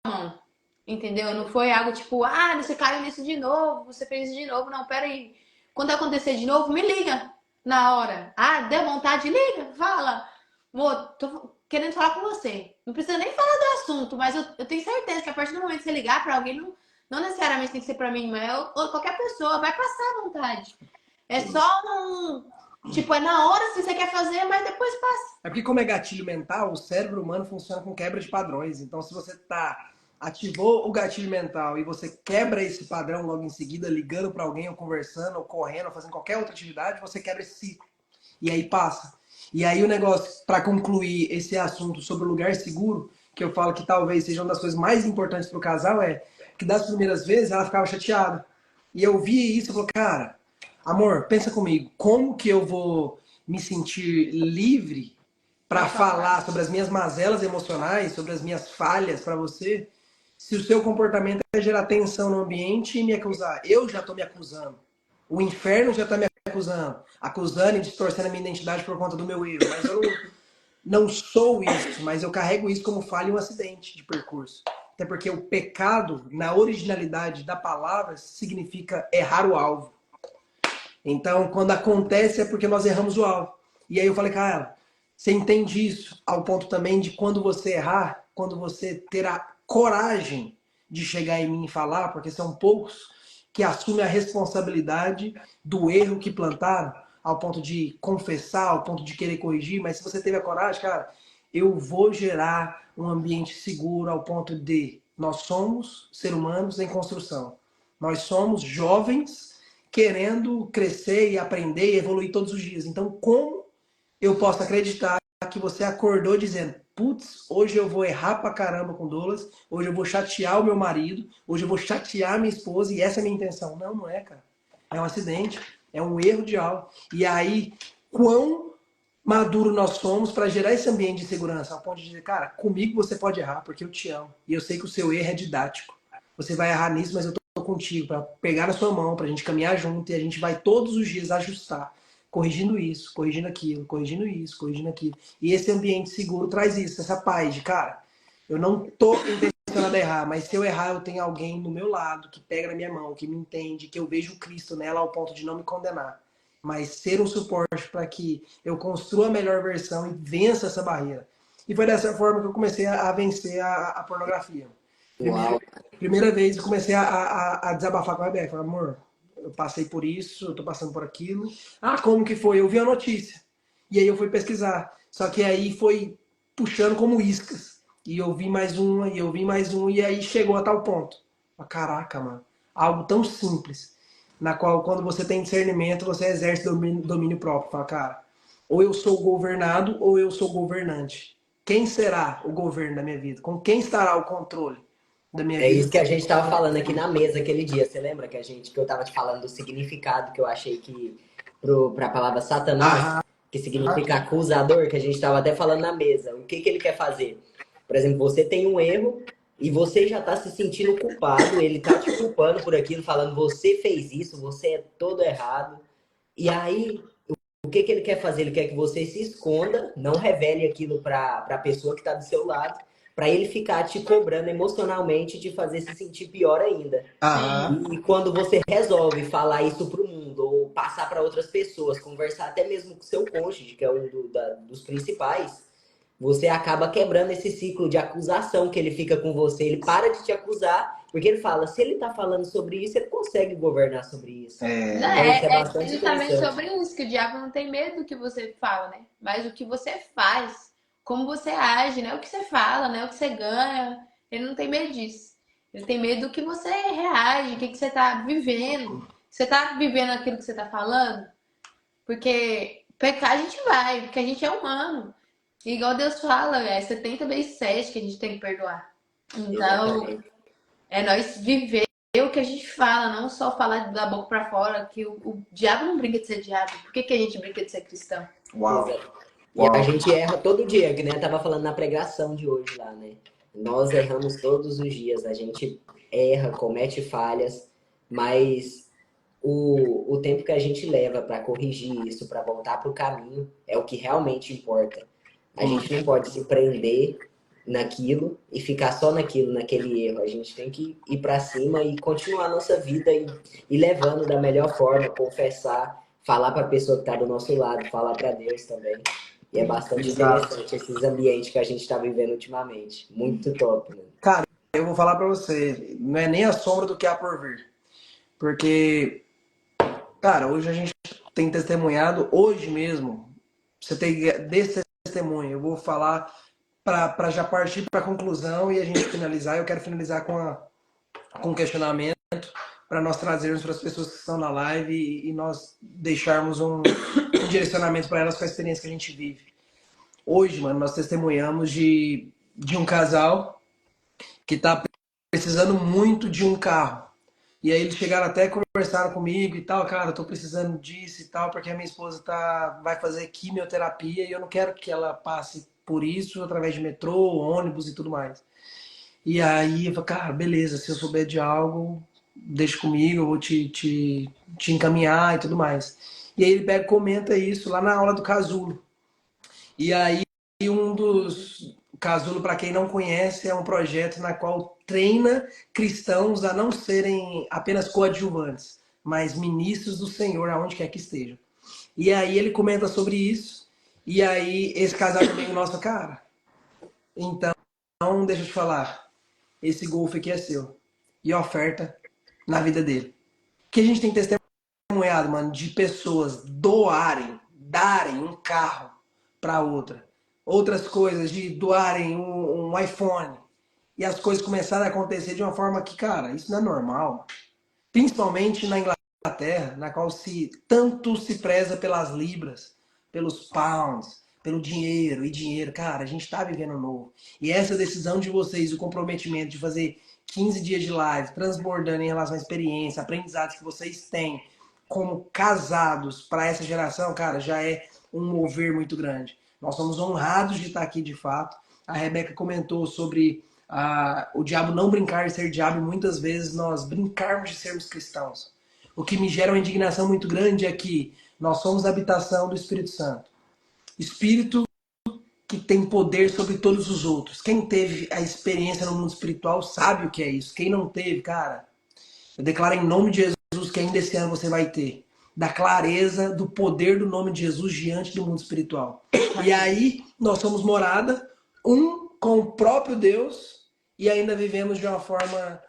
mão. Entendeu? Não foi algo tipo, ah, você caiu nisso de novo, você fez isso de novo. Não, peraí. Quando acontecer de novo, me liga na hora. Ah, deu vontade? Liga, fala. Amor, tô querendo falar com você. Não precisa nem falar do assunto, mas eu tenho certeza que a partir do momento que você ligar pra alguém, não necessariamente tem que ser pra mim, mas ou qualquer pessoa, vai passar a vontade. É só um. Tipo, é na hora se você quer fazer, mas depois passa. é porque como é gatilho mental, o cérebro humano funciona com quebra de padrões. Então, se você ativou o gatilho mental e você quebra esse padrão logo em seguida, ligando para alguém, ou conversando, ou correndo, ou fazendo qualquer outra atividade, você quebra esse ciclo. E aí passa. E aí o negócio, para concluir esse assunto sobre o lugar seguro, que eu falo que talvez seja uma das coisas mais importantes para o casal, é que das primeiras vezes ela ficava chateada. E eu vi isso e falei, cara, amor, pensa comigo, como que eu vou me sentir livre para falar sobre as minhas mazelas emocionais, sobre as minhas falhas para você, se o seu comportamento é gerar tensão no ambiente e me acusar? Eu já estou me acusando. O inferno já está me acusando e distorcendo a minha identidade por conta do meu erro. Mas eu não sou isso, mas eu carrego isso como falha e um acidente de percurso. Até porque o pecado, na originalidade da palavra, significa errar o alvo. Então, quando acontece é porque nós erramos o alvo. E aí eu falei, cara, você entende isso ao ponto também de quando você errar, quando você ter a coragem de chegar em mim e falar, porque são poucos que assumem a responsabilidade do erro que plantaram, ao ponto de confessar, ao ponto de querer corrigir, mas se você teve a coragem, cara, eu vou gerar um ambiente seguro ao ponto de nós somos seres humanos em construção. Nós somos jovens querendo crescer e aprender e evoluir todos os dias. Então, como eu posso acreditar que você acordou dizendo, putz, hoje eu vou errar pra caramba com Douglas, hoje eu vou chatear o meu marido, hoje eu vou chatear minha esposa e essa é a minha intenção. Não, não é, cara. É um acidente, é um erro de algo. E aí, quão maduro nós somos para gerar esse ambiente de segurança, ao ponto de dizer, cara, comigo você pode errar, porque eu te amo. E eu sei que o seu erro é didático. Você vai errar nisso, mas eu tô contigo para pegar na sua mão, pra gente caminhar junto e a gente vai todos os dias ajustar, corrigindo isso, corrigindo aquilo, corrigindo isso, corrigindo aquilo. E esse ambiente seguro traz isso, essa paz de, cara, eu não tô intencionado a errar, mas se eu errar, eu tenho alguém do meu lado que pega na minha mão, que me entende, que eu vejo Cristo nela ao ponto de não me condenar, mas ser um suporte para que eu construa a melhor versão e vença essa barreira. E foi dessa forma que eu comecei a vencer a pornografia. Uau. Primeira vez eu comecei a desabafar com a Rebeca. Falei, amor, eu passei por isso, eu tô passando por aquilo. Ah, como que foi? Eu vi a notícia. E aí eu fui pesquisar. Só que aí foi puxando como iscas. E eu vi mais uma, e eu vi mais uma, e aí chegou a tal ponto. Caraca, mano. Algo tão simples. Na qual, quando você tem discernimento, você exerce domínio próprio. Fala, cara, ou eu sou governado, ou eu sou governante. Quem será o governo da minha vida? Com quem estará o controle da minha É vida? isso que a gente estava falando aqui na mesa aquele dia. Você lembra que eu estava te falando do significado que eu achei que para a palavra Satanás, que significa acusador, que a gente estava até falando na mesa. O que ele quer fazer? Por exemplo, você tem um erro e você já está se sentindo culpado, ele está te culpando por aquilo, falando você fez isso, você é todo errado. E aí, o que ele quer fazer? Ele quer que você se esconda, não revele aquilo para a pessoa que está do seu lado, para ele ficar te cobrando emocionalmente, te fazer se sentir pior ainda. E quando você resolve falar isso pro mundo, ou passar para outras pessoas, conversar até mesmo com seu cônjuge, que é um dos principais, você acaba quebrando esse ciclo de acusação que ele fica com você. Ele para de te acusar, porque ele fala, se ele tá falando sobre isso, ele consegue governar sobre isso. Então, isso é bastante justamente interessante. sobre isso, que o diabo não tem medo do que você fala, né? Mas o que você faz, como você age, né? O que você fala, né? O que você ganha. Ele não tem medo disso. Ele tem medo do que você reage, o que você tá vivendo. Você tá vivendo aquilo que você tá falando? Porque pecar a gente vai, porque a gente é humano. E igual Deus fala, é 70 vezes 7 que a gente tem que perdoar. Então, Exatamente. é nós viver o que a gente fala, não só falar da boca pra fora, que o diabo não brinca de ser diabo. Por que a gente brinca de ser cristão? Exato. E a gente erra todo dia, que nem eu tava falando na pregação de hoje lá, né? Nós erramos todos os dias, a gente erra, comete falhas, mas o tempo que a gente leva para corrigir isso, para voltar pro caminho, é o que realmente importa. A gente não pode se prender naquilo e ficar só naquilo, naquele erro. A gente tem que ir para cima e continuar a nossa vida e levando da melhor forma, confessar, falar para a pessoa que está do nosso lado, falar para Deus também. E é bastante interessante esses ambientes que a gente está vivendo ultimamente. Muito top, né? Cara, eu vou falar para você, não é nem a sombra do que há por vir. Porque, cara, hoje a gente tem testemunhado, hoje mesmo, você tem desse testemunho, eu vou falar para já partir para a conclusão e a gente finalizar. Eu quero finalizar com um questionamento para nós trazermos para as pessoas que estão na live e nós deixarmos um direcionamento para elas com a experiência que a gente vive. Hoje, mano, nós testemunhamos de um casal que está precisando muito de um carro. E aí eles chegaram até conversaram comigo e tal, cara, eu tô precisando disso e tal, porque a minha esposa vai fazer quimioterapia e eu não quero que ela passe por isso através de metrô, ônibus e tudo mais. E aí eu falei, cara, beleza, se eu souber de algo, deixa comigo, eu vou te encaminhar e tudo mais. E aí ele pega e comenta isso lá na aula do Casulo. E aí um dos... Casulo, para quem não conhece, é um projeto na qual treina cristãos a não serem apenas coadjuvantes, mas ministros do Senhor aonde quer que estejam. E aí ele comenta sobre isso, e aí esse casal também, nossa, cara, então deixa eu te falar, esse Golf aqui é seu. E oferta na vida dele. Que a gente tem testemunhado, mano, de pessoas darem um carro para outra. Outras coisas, de doarem um iPhone. E as coisas começaram a acontecer de uma forma que, cara, isso não é normal. Principalmente na Inglaterra, na qual tanto se preza pelas libras, pelos pounds, pelo dinheiro e dinheiro. Cara, a gente tá vivendo novo. E essa decisão de vocês, o comprometimento de fazer 15 dias de live, transbordando em relação à experiência, aprendizados que vocês têm como casados para essa geração, cara, já é um mover muito grande. Nós somos honrados de estar aqui de fato. A Rebeca comentou sobre o diabo não brincar de ser diabo, e muitas vezes nós brincarmos de sermos cristãos. O que me gera uma indignação muito grande é que nós somos a habitação do Espírito Santo. Espírito que tem poder sobre todos os outros. Quem teve a experiência no mundo espiritual sabe o que é isso. Quem não teve, cara, eu declaro em nome de Jesus que ainda esse ano você vai ter. Da clareza do poder do nome de Jesus diante do mundo espiritual. E aí, nós somos morada, um com o próprio Deus, e ainda vivemos de uma forma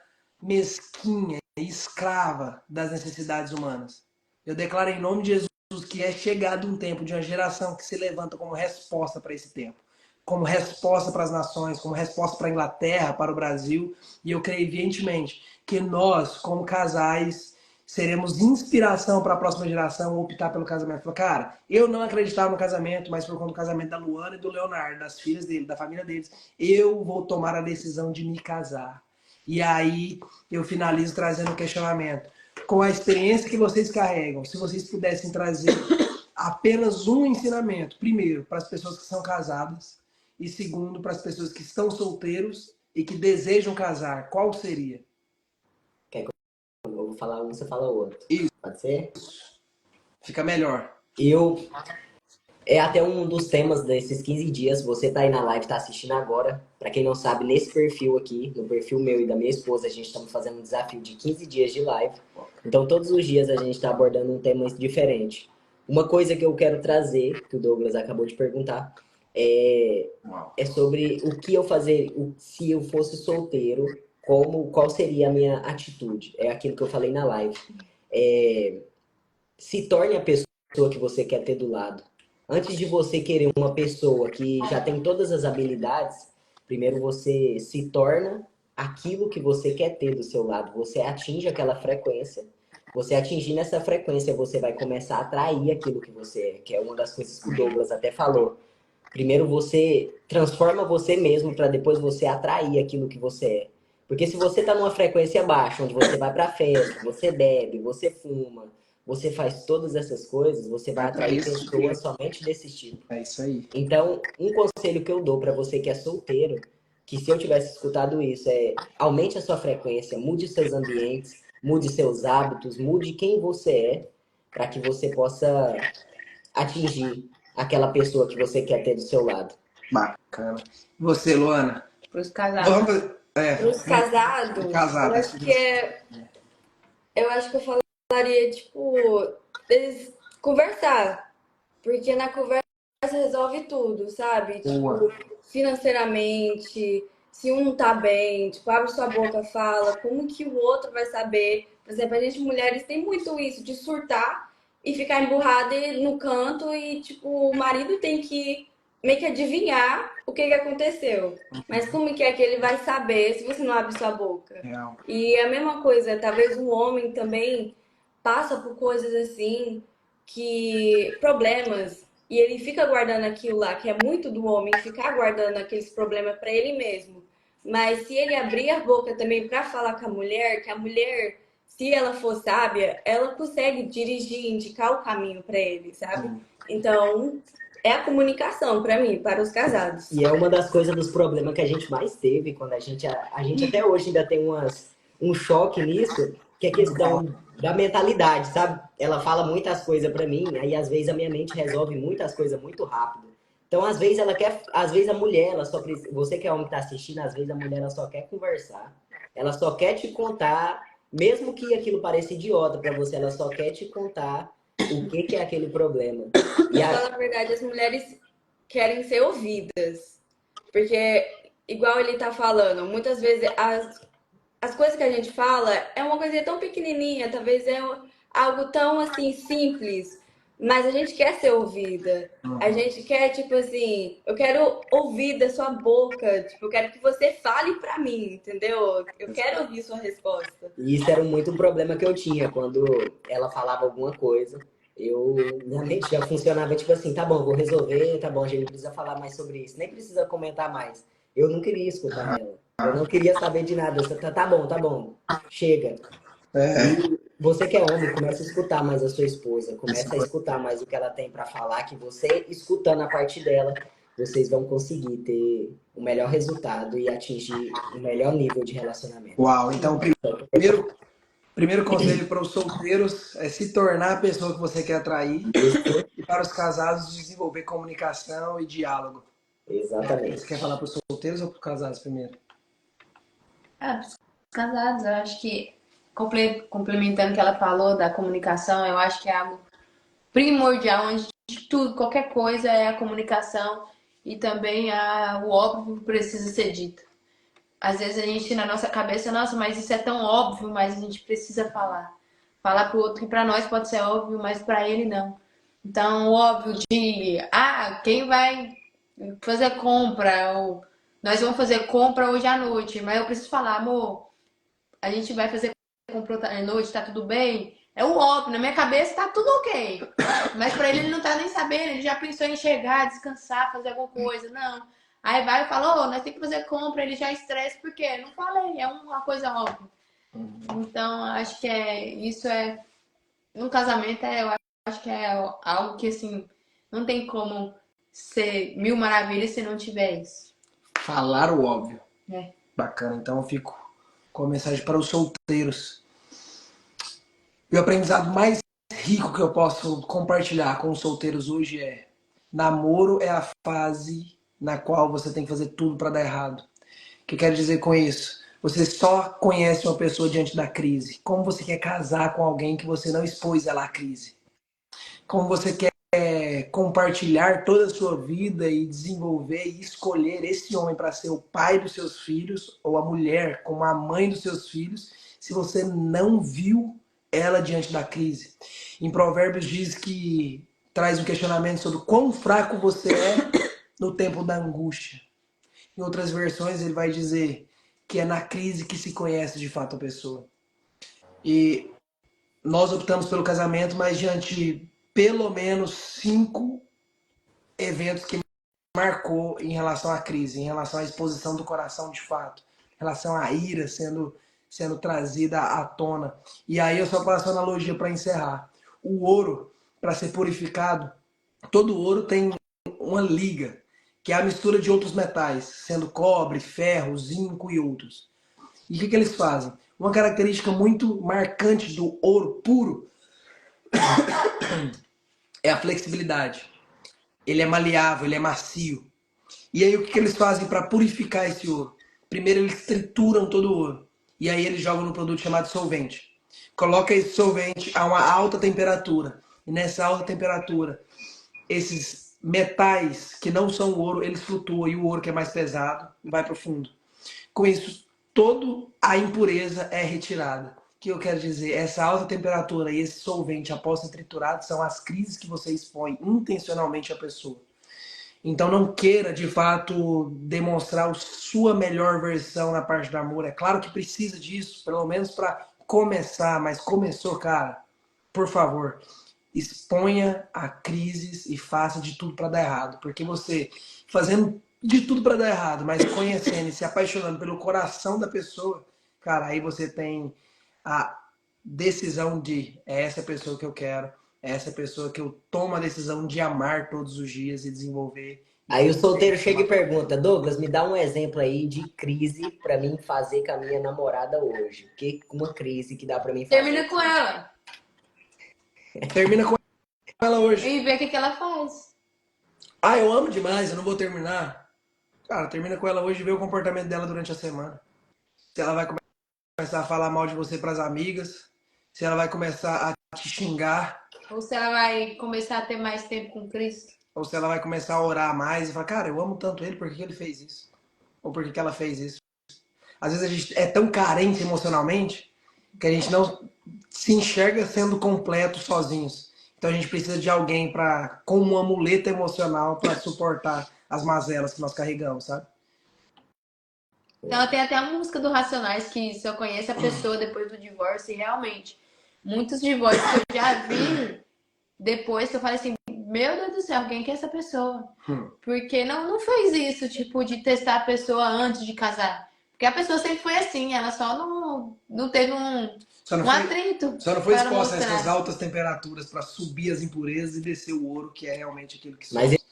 mesquinha e escrava das necessidades humanas. Eu declaro em nome de Jesus que é chegado um tempo de uma geração que se levanta como resposta para esse tempo. Como resposta para as nações, como resposta para a Inglaterra, para o Brasil. E eu creio veementemente que nós, como casais, seremos inspiração para a próxima geração optar pelo casamento. Cara, eu não acreditava no casamento, mas por conta do casamento da Luana e do Leonardo, das filhas dele, da família deles, eu vou tomar a decisão de me casar. E aí eu finalizo trazendo um questionamento. Com a experiência que vocês carregam, se vocês pudessem trazer apenas um ensinamento, primeiro, para as pessoas que são casadas, e segundo, para as pessoas que estão solteiros e que desejam casar, qual seria? Eu vou falar um, você fala o outro. Isso. Pode ser? Fica melhor. É até um dos temas desses 15 dias. Você tá aí na live, tá assistindo agora. Pra quem não sabe, nesse perfil aqui, no perfil meu e da minha esposa, a gente estamos fazendo um desafio de 15 dias de live. Então, todos os dias a gente tá abordando um tema diferente. Uma coisa que eu quero trazer, que o Douglas acabou de perguntar, é sobre o que eu fazer, se eu fosse solteiro, qual seria a minha atitude. É aquilo que eu falei na live. Se torne a pessoa que você quer ter do lado. Antes de você querer uma pessoa que já tem todas as habilidades, primeiro você se torna aquilo que você quer ter do seu lado. Você atinge aquela frequência. Você atingindo essa frequência, você vai começar a atrair aquilo que você é, que é uma das coisas que o Douglas até falou. Primeiro você transforma você mesmo para depois você atrair aquilo que você é. Porque se você está numa frequência baixa, onde você vai para festa, você bebe, você fuma, você faz todas essas coisas, você vai atrair pessoas somente desse tipo. É isso aí. Então, um conselho que eu dou para você que é solteiro, que se eu tivesse escutado isso, aumente a sua frequência, mude seus ambientes, mude seus hábitos, mude quem você é, para que você possa atingir aquela pessoa que você quer ter do seu lado. Bacana. Você, Luana? Para os casados. Para os casados, eu acho que eu falaria, tipo, eles conversar. Porque na conversa resolve tudo, sabe? Tipo, financeiramente, se um não tá bem, tipo, abre sua boca, fala, como que o outro vai saber? Por exemplo, a gente mulheres tem muito isso de surtar e ficar emburrada no canto e, tipo, o marido tem que meio que adivinhar o que aconteceu. Mas como que é que ele vai saber se você não abre sua boca? Real. E a mesma coisa, talvez um homem também passa por coisas assim, problemas, e ele fica guardando aquilo lá, que é muito do homem, ficar guardando aqueles problemas para ele mesmo. Mas se ele abrir a boca também para falar com a mulher, que a mulher, se ela for sábia, ela consegue dirigir, indicar o caminho para ele, sabe? Então, é a comunicação para mim, para os casados. E é uma das coisas dos problemas que a gente mais teve, quando a gente até hoje ainda tem um choque nisso, que é questão da mentalidade, sabe? Ela fala muitas coisas pra mim, aí às vezes a minha mente resolve muitas coisas muito rápido. Então, às vezes a mulher, você que é homem que tá assistindo, às vezes a mulher ela só quer conversar, ela só quer te contar, mesmo que aquilo pareça idiota pra você, ela só quer te contar o que é aquele problema. Na verdade, as mulheres querem ser ouvidas, porque, igual ele tá falando, muitas vezes as coisas que a gente fala é uma coisinha tão pequenininha, talvez é algo tão, assim, simples, mas a gente quer ser ouvida. A gente quer, tipo assim, eu quero ouvir da sua boca, tipo, eu quero que você fale pra mim, entendeu? Eu quero ouvir sua resposta. E isso era muito um problema que eu tinha, quando ela falava alguma coisa, minha mente já funcionava, tipo assim, tá bom, vou resolver, tá bom, a gente não precisa falar mais sobre isso, nem precisa comentar mais. Eu não queria escutar ela. Eu não queria saber de nada. Tá bom, chega. E você que é homem, começa a escutar mais a sua esposa, começa a escutar mais o que ela tem pra falar, que você, escutando a parte dela, vocês vão conseguir ter o melhor resultado e atingir o melhor nível de relacionamento. Uau, então primeiro conselho para os solteiros é se tornar a pessoa que você quer atrair, e para os casados desenvolver comunicação e diálogo. Exatamente. Você quer falar para os solteiros ou para os casados primeiro? Pros casados, eu acho que, complementando o que ela falou da comunicação, eu acho que é algo primordial, onde de tudo, qualquer coisa é a comunicação e também o óbvio precisa ser dito. Às vezes a gente, na nossa cabeça, nossa, mas isso é tão óbvio, mas a gente precisa falar. Falar pro outro que pra nós pode ser óbvio, mas pra ele não. Então, o óbvio de, quem vai fazer compra, ou nós vamos fazer compra hoje à noite, mas eu preciso falar, amor, a gente vai fazer compra à noite, tá tudo bem? É o óbvio, na minha cabeça tá tudo ok. Mas pra ele não tá nem sabendo, ele já pensou em chegar, descansar, fazer alguma coisa, não. Aí vai e fala, nós temos que fazer compra, ele já estressa, porque não falei, é uma coisa óbvia. Então, acho que isso no casamento, eu acho que é algo que, assim, não tem como ser mil maravilhas se não tiver isso. Falar o óbvio. É. Bacana, então eu fico com a mensagem para os solteiros. E o aprendizado mais rico que eu posso compartilhar com os solteiros hoje é: namoro é a fase na qual você tem que fazer tudo para dar errado. O que eu quero dizer com isso? Você só conhece uma pessoa diante da crise. Como você quer casar com alguém que você não expôs ela à crise? Como você quer compartilhar toda a sua vida e desenvolver e escolher esse homem para ser o pai dos seus filhos ou a mulher como a mãe dos seus filhos se você não viu ela diante da crise? Em Provérbios diz que traz um questionamento sobre quão fraco você é no tempo da angústia. Em outras versões ele vai dizer que é na crise que se conhece de fato a pessoa. E nós optamos pelo casamento, mas diante pelo menos 5 eventos que marcou em relação à crise, em relação à exposição do coração de fato, em relação à ira sendo trazida à tona. E aí eu só passo a analogia para encerrar. O ouro, para ser purificado, todo ouro tem uma liga, que é a mistura de outros metais, sendo cobre, ferro, zinco e outros. E o que eles fazem? Uma característica muito marcante do ouro puro é a flexibilidade. Ele é maleável, ele é macio. E aí o que eles fazem para purificar esse ouro? Primeiro eles trituram todo o ouro. E aí eles jogam no produto chamado solvente. Coloca esse solvente a uma alta temperatura. E nessa alta temperatura, esses metais que não são ouro, eles flutuam. E o ouro que é mais pesado vai para o fundo. Com isso, toda a impureza é retirada. O que eu quero dizer? Essa alta temperatura e esse solvente após ser triturado são as crises que você expõe intencionalmente à pessoa. Então não queira, de fato, demonstrar a sua melhor versão na parte do amor. É claro que precisa disso, pelo menos para começar, mas começou, cara, por favor, exponha a crises e faça de tudo para dar errado. Porque você, fazendo de tudo para dar errado, mas conhecendo e se apaixonando pelo coração da pessoa, cara, aí você tem a decisão de é essa pessoa que eu quero, é essa pessoa que eu tomo a decisão de amar todos os dias e desenvolver. Aí o solteiro chega e pergunta: Douglas, me dá um exemplo aí de crise pra mim fazer com a minha namorada hoje. Que uma crise que dá pra mim fazer? Termina com ela. Termina com ela hoje. E vê o que ela faz. Eu amo demais, eu não vou terminar. Cara, termina com ela hoje e vê o comportamento dela durante a semana. Se ela vai começar a falar mal de você pras amigas, se ela vai começar a te xingar. Ou se ela vai começar a ter mais tempo com Cristo. Ou se ela vai começar a orar mais e falar, cara, eu amo tanto ele, por que ele fez isso? Ou por que ela fez isso? Às vezes a gente é tão carente emocionalmente que a gente não se enxerga sendo completo sozinhos. Então a gente precisa de alguém como um amuleto emocional para suportar as mazelas que nós carregamos, sabe? Então tem até a música do Racionais que só conhece a pessoa depois do divórcio. E realmente, muitos divórcios que eu já vi depois que eu falei assim, meu Deus do céu, quem que é essa pessoa? Porque não fez isso, tipo, de testar a pessoa antes de casar. Porque a pessoa sempre foi assim, ela só não teve um atrito. Só não foi exposta a essas altas temperaturas para subir as impurezas e descer o ouro, que é realmente aquilo que somos. Mas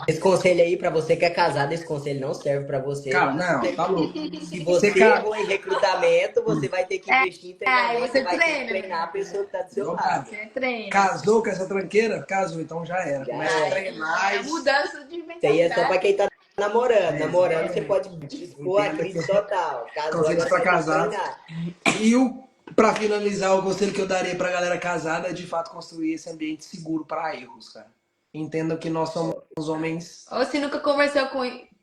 esse conselho aí, pra você que é casado, esse conselho não serve pra você. Cara, não, tá louco. Se você errou em recrutamento, você vai ter que investir em treinamento. Você vai treina, ter que treinar a pessoa que tá do seu lado. Você treina. Casou com essa tranqueira? Casou, então já era. Começa a treinar. É mudança de mentalidade. Isso aí é só pra quem tá namorando você pode expor a crise total. Casou, Conselhos agora pra você tem que casados. treinar. E pra finalizar, o conselho que eu daria pra galera casada é de fato construir esse ambiente seguro para erros, cara. Entendam que nós somos homens. Ou se nunca conversou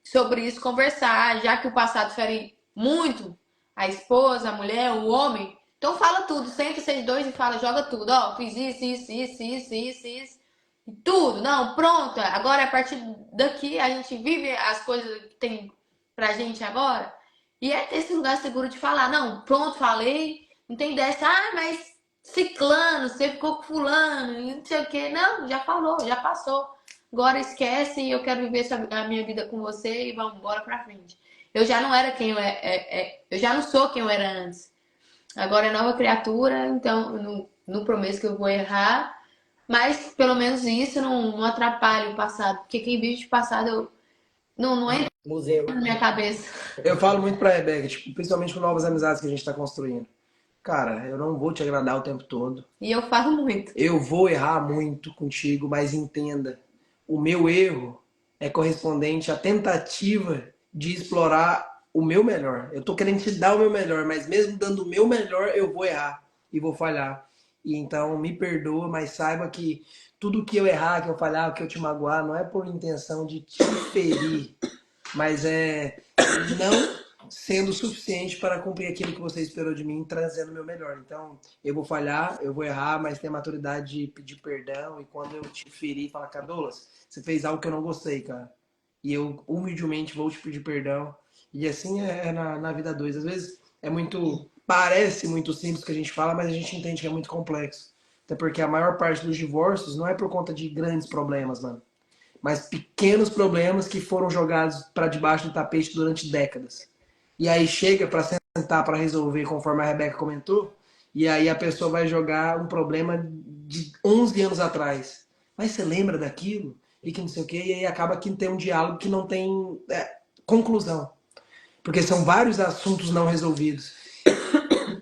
sobre isso, conversar, já que o passado fere muito a esposa, a mulher, o homem. Então fala tudo, senta vocês dois e fala, joga tudo. Ó, fiz isso. E tudo. Não, pronto. Agora, a partir daqui, a gente vive as coisas que tem pra gente agora. E é ter esse lugar seguro de falar. Não, pronto, falei. Não tem dessa. Ah, mas ciclano, você ficou com fulano, e não sei o quê. Não, já falou, já passou. Agora esquece e eu quero viver a minha vida com você e vamos embora pra frente. Eu já não era quem eu já não sou quem eu era antes. Agora é nova criatura, então não prometo que eu vou errar, mas pelo menos isso não atrapalha o passado, porque quem vive de passado não entra Museu. na minha cabeça. Eu falo muito pra Rebeca, tipo, principalmente com novas amizades que a gente tá construindo. Cara, eu não vou te agradar o tempo todo. E eu falo muito. Eu vou errar muito contigo, mas entenda, o meu erro é correspondente à tentativa de explorar o meu melhor. Eu tô querendo te dar o meu melhor, mas mesmo dando o meu melhor, eu vou errar e vou falhar. E então me perdoa, mas saiba que tudo que eu errar, que eu falhar, que eu te magoar, não é por intenção de te ferir, mas é não sendo suficiente para cumprir aquilo que você esperou de mim, trazendo o meu melhor. Então, eu vou falhar, eu vou errar, mas ter a maturidade de pedir perdão. E quando eu te ferir, falar, cara, Douglas, você fez algo que eu não gostei, cara. E eu humildemente vou te pedir perdão. E assim é na vida a dois. Às vezes parece muito simples o que a gente fala, mas a gente entende que é muito complexo. Até porque a maior parte dos divórcios não é por conta de grandes problemas, mano, mas pequenos problemas que foram jogados para debaixo do tapete durante décadas. E aí chega para sentar para resolver, conforme a Rebeca comentou, e aí a pessoa vai jogar um problema de 11 anos atrás. Mas você lembra daquilo? E que não sei o quê, e aí acaba que tem um diálogo que não tem conclusão. Porque são vários assuntos não resolvidos.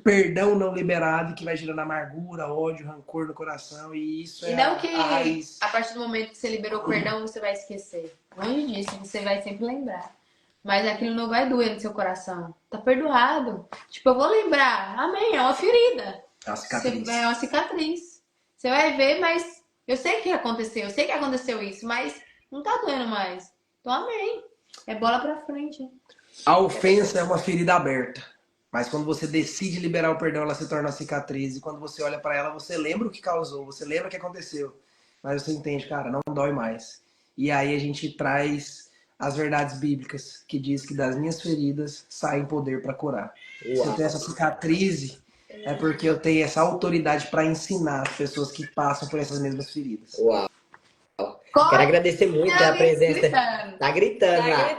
Perdão não liberado, que vai gerando amargura, ódio, rancor no coração, e isso E não que a raiz. a partir do momento que você liberou o perdão, você vai esquecer. Longe disso, você vai sempre lembrar. Mas aquilo não vai doer no seu coração. Tá perdoado. Tipo, eu vou lembrar. Amém, é uma ferida. É uma cicatriz. É uma cicatriz. Você vai ver, mas eu sei que aconteceu. Eu sei que aconteceu isso, mas não tá doendo mais. Então, amém. É bola pra frente. A ofensa é uma ferida aberta. Mas quando você decide liberar o perdão, ela se torna uma cicatriz. E quando você olha pra ela, você lembra o que causou, você lembra o que aconteceu. Mas você entende, cara, não dói mais. E aí a gente traz as verdades bíblicas, que diz que das minhas feridas sai poder para curar. Uau. Se eu tenho essa cicatriz, é porque eu tenho essa autoridade para ensinar as pessoas que passam por essas mesmas feridas. Uau! Quero agradecer muito a presença. Tá gritando lá.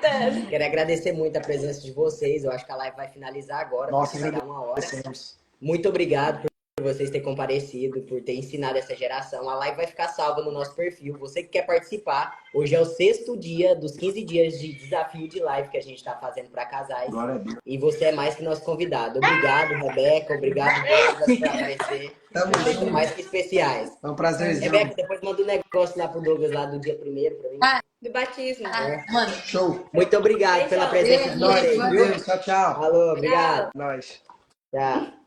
Quero agradecer muito a presença de vocês. Eu acho que a live vai finalizar agora. Nossa, vai dar uma hora. Muito obrigado por vocês terem comparecido, por ter ensinado essa geração. A live vai ficar salva no nosso perfil. Você que quer participar, hoje é o 6º dia dos 15 dias de desafio de live que a gente está fazendo para casais. Glória a Deus. E você é mais que nosso convidado. Obrigado, Rebeca. Obrigado, Douglas, por aparecer. Vocês são mais que especiais. É um prazer. Rebeca, depois manda um negócio lá pro Douglas, lá do dia 1º para mim. Do batismo. Mano. Show. Muito obrigado pela presença de vocês. Deus, tchau, tchau. Alô, obrigado. Nós. Tchau.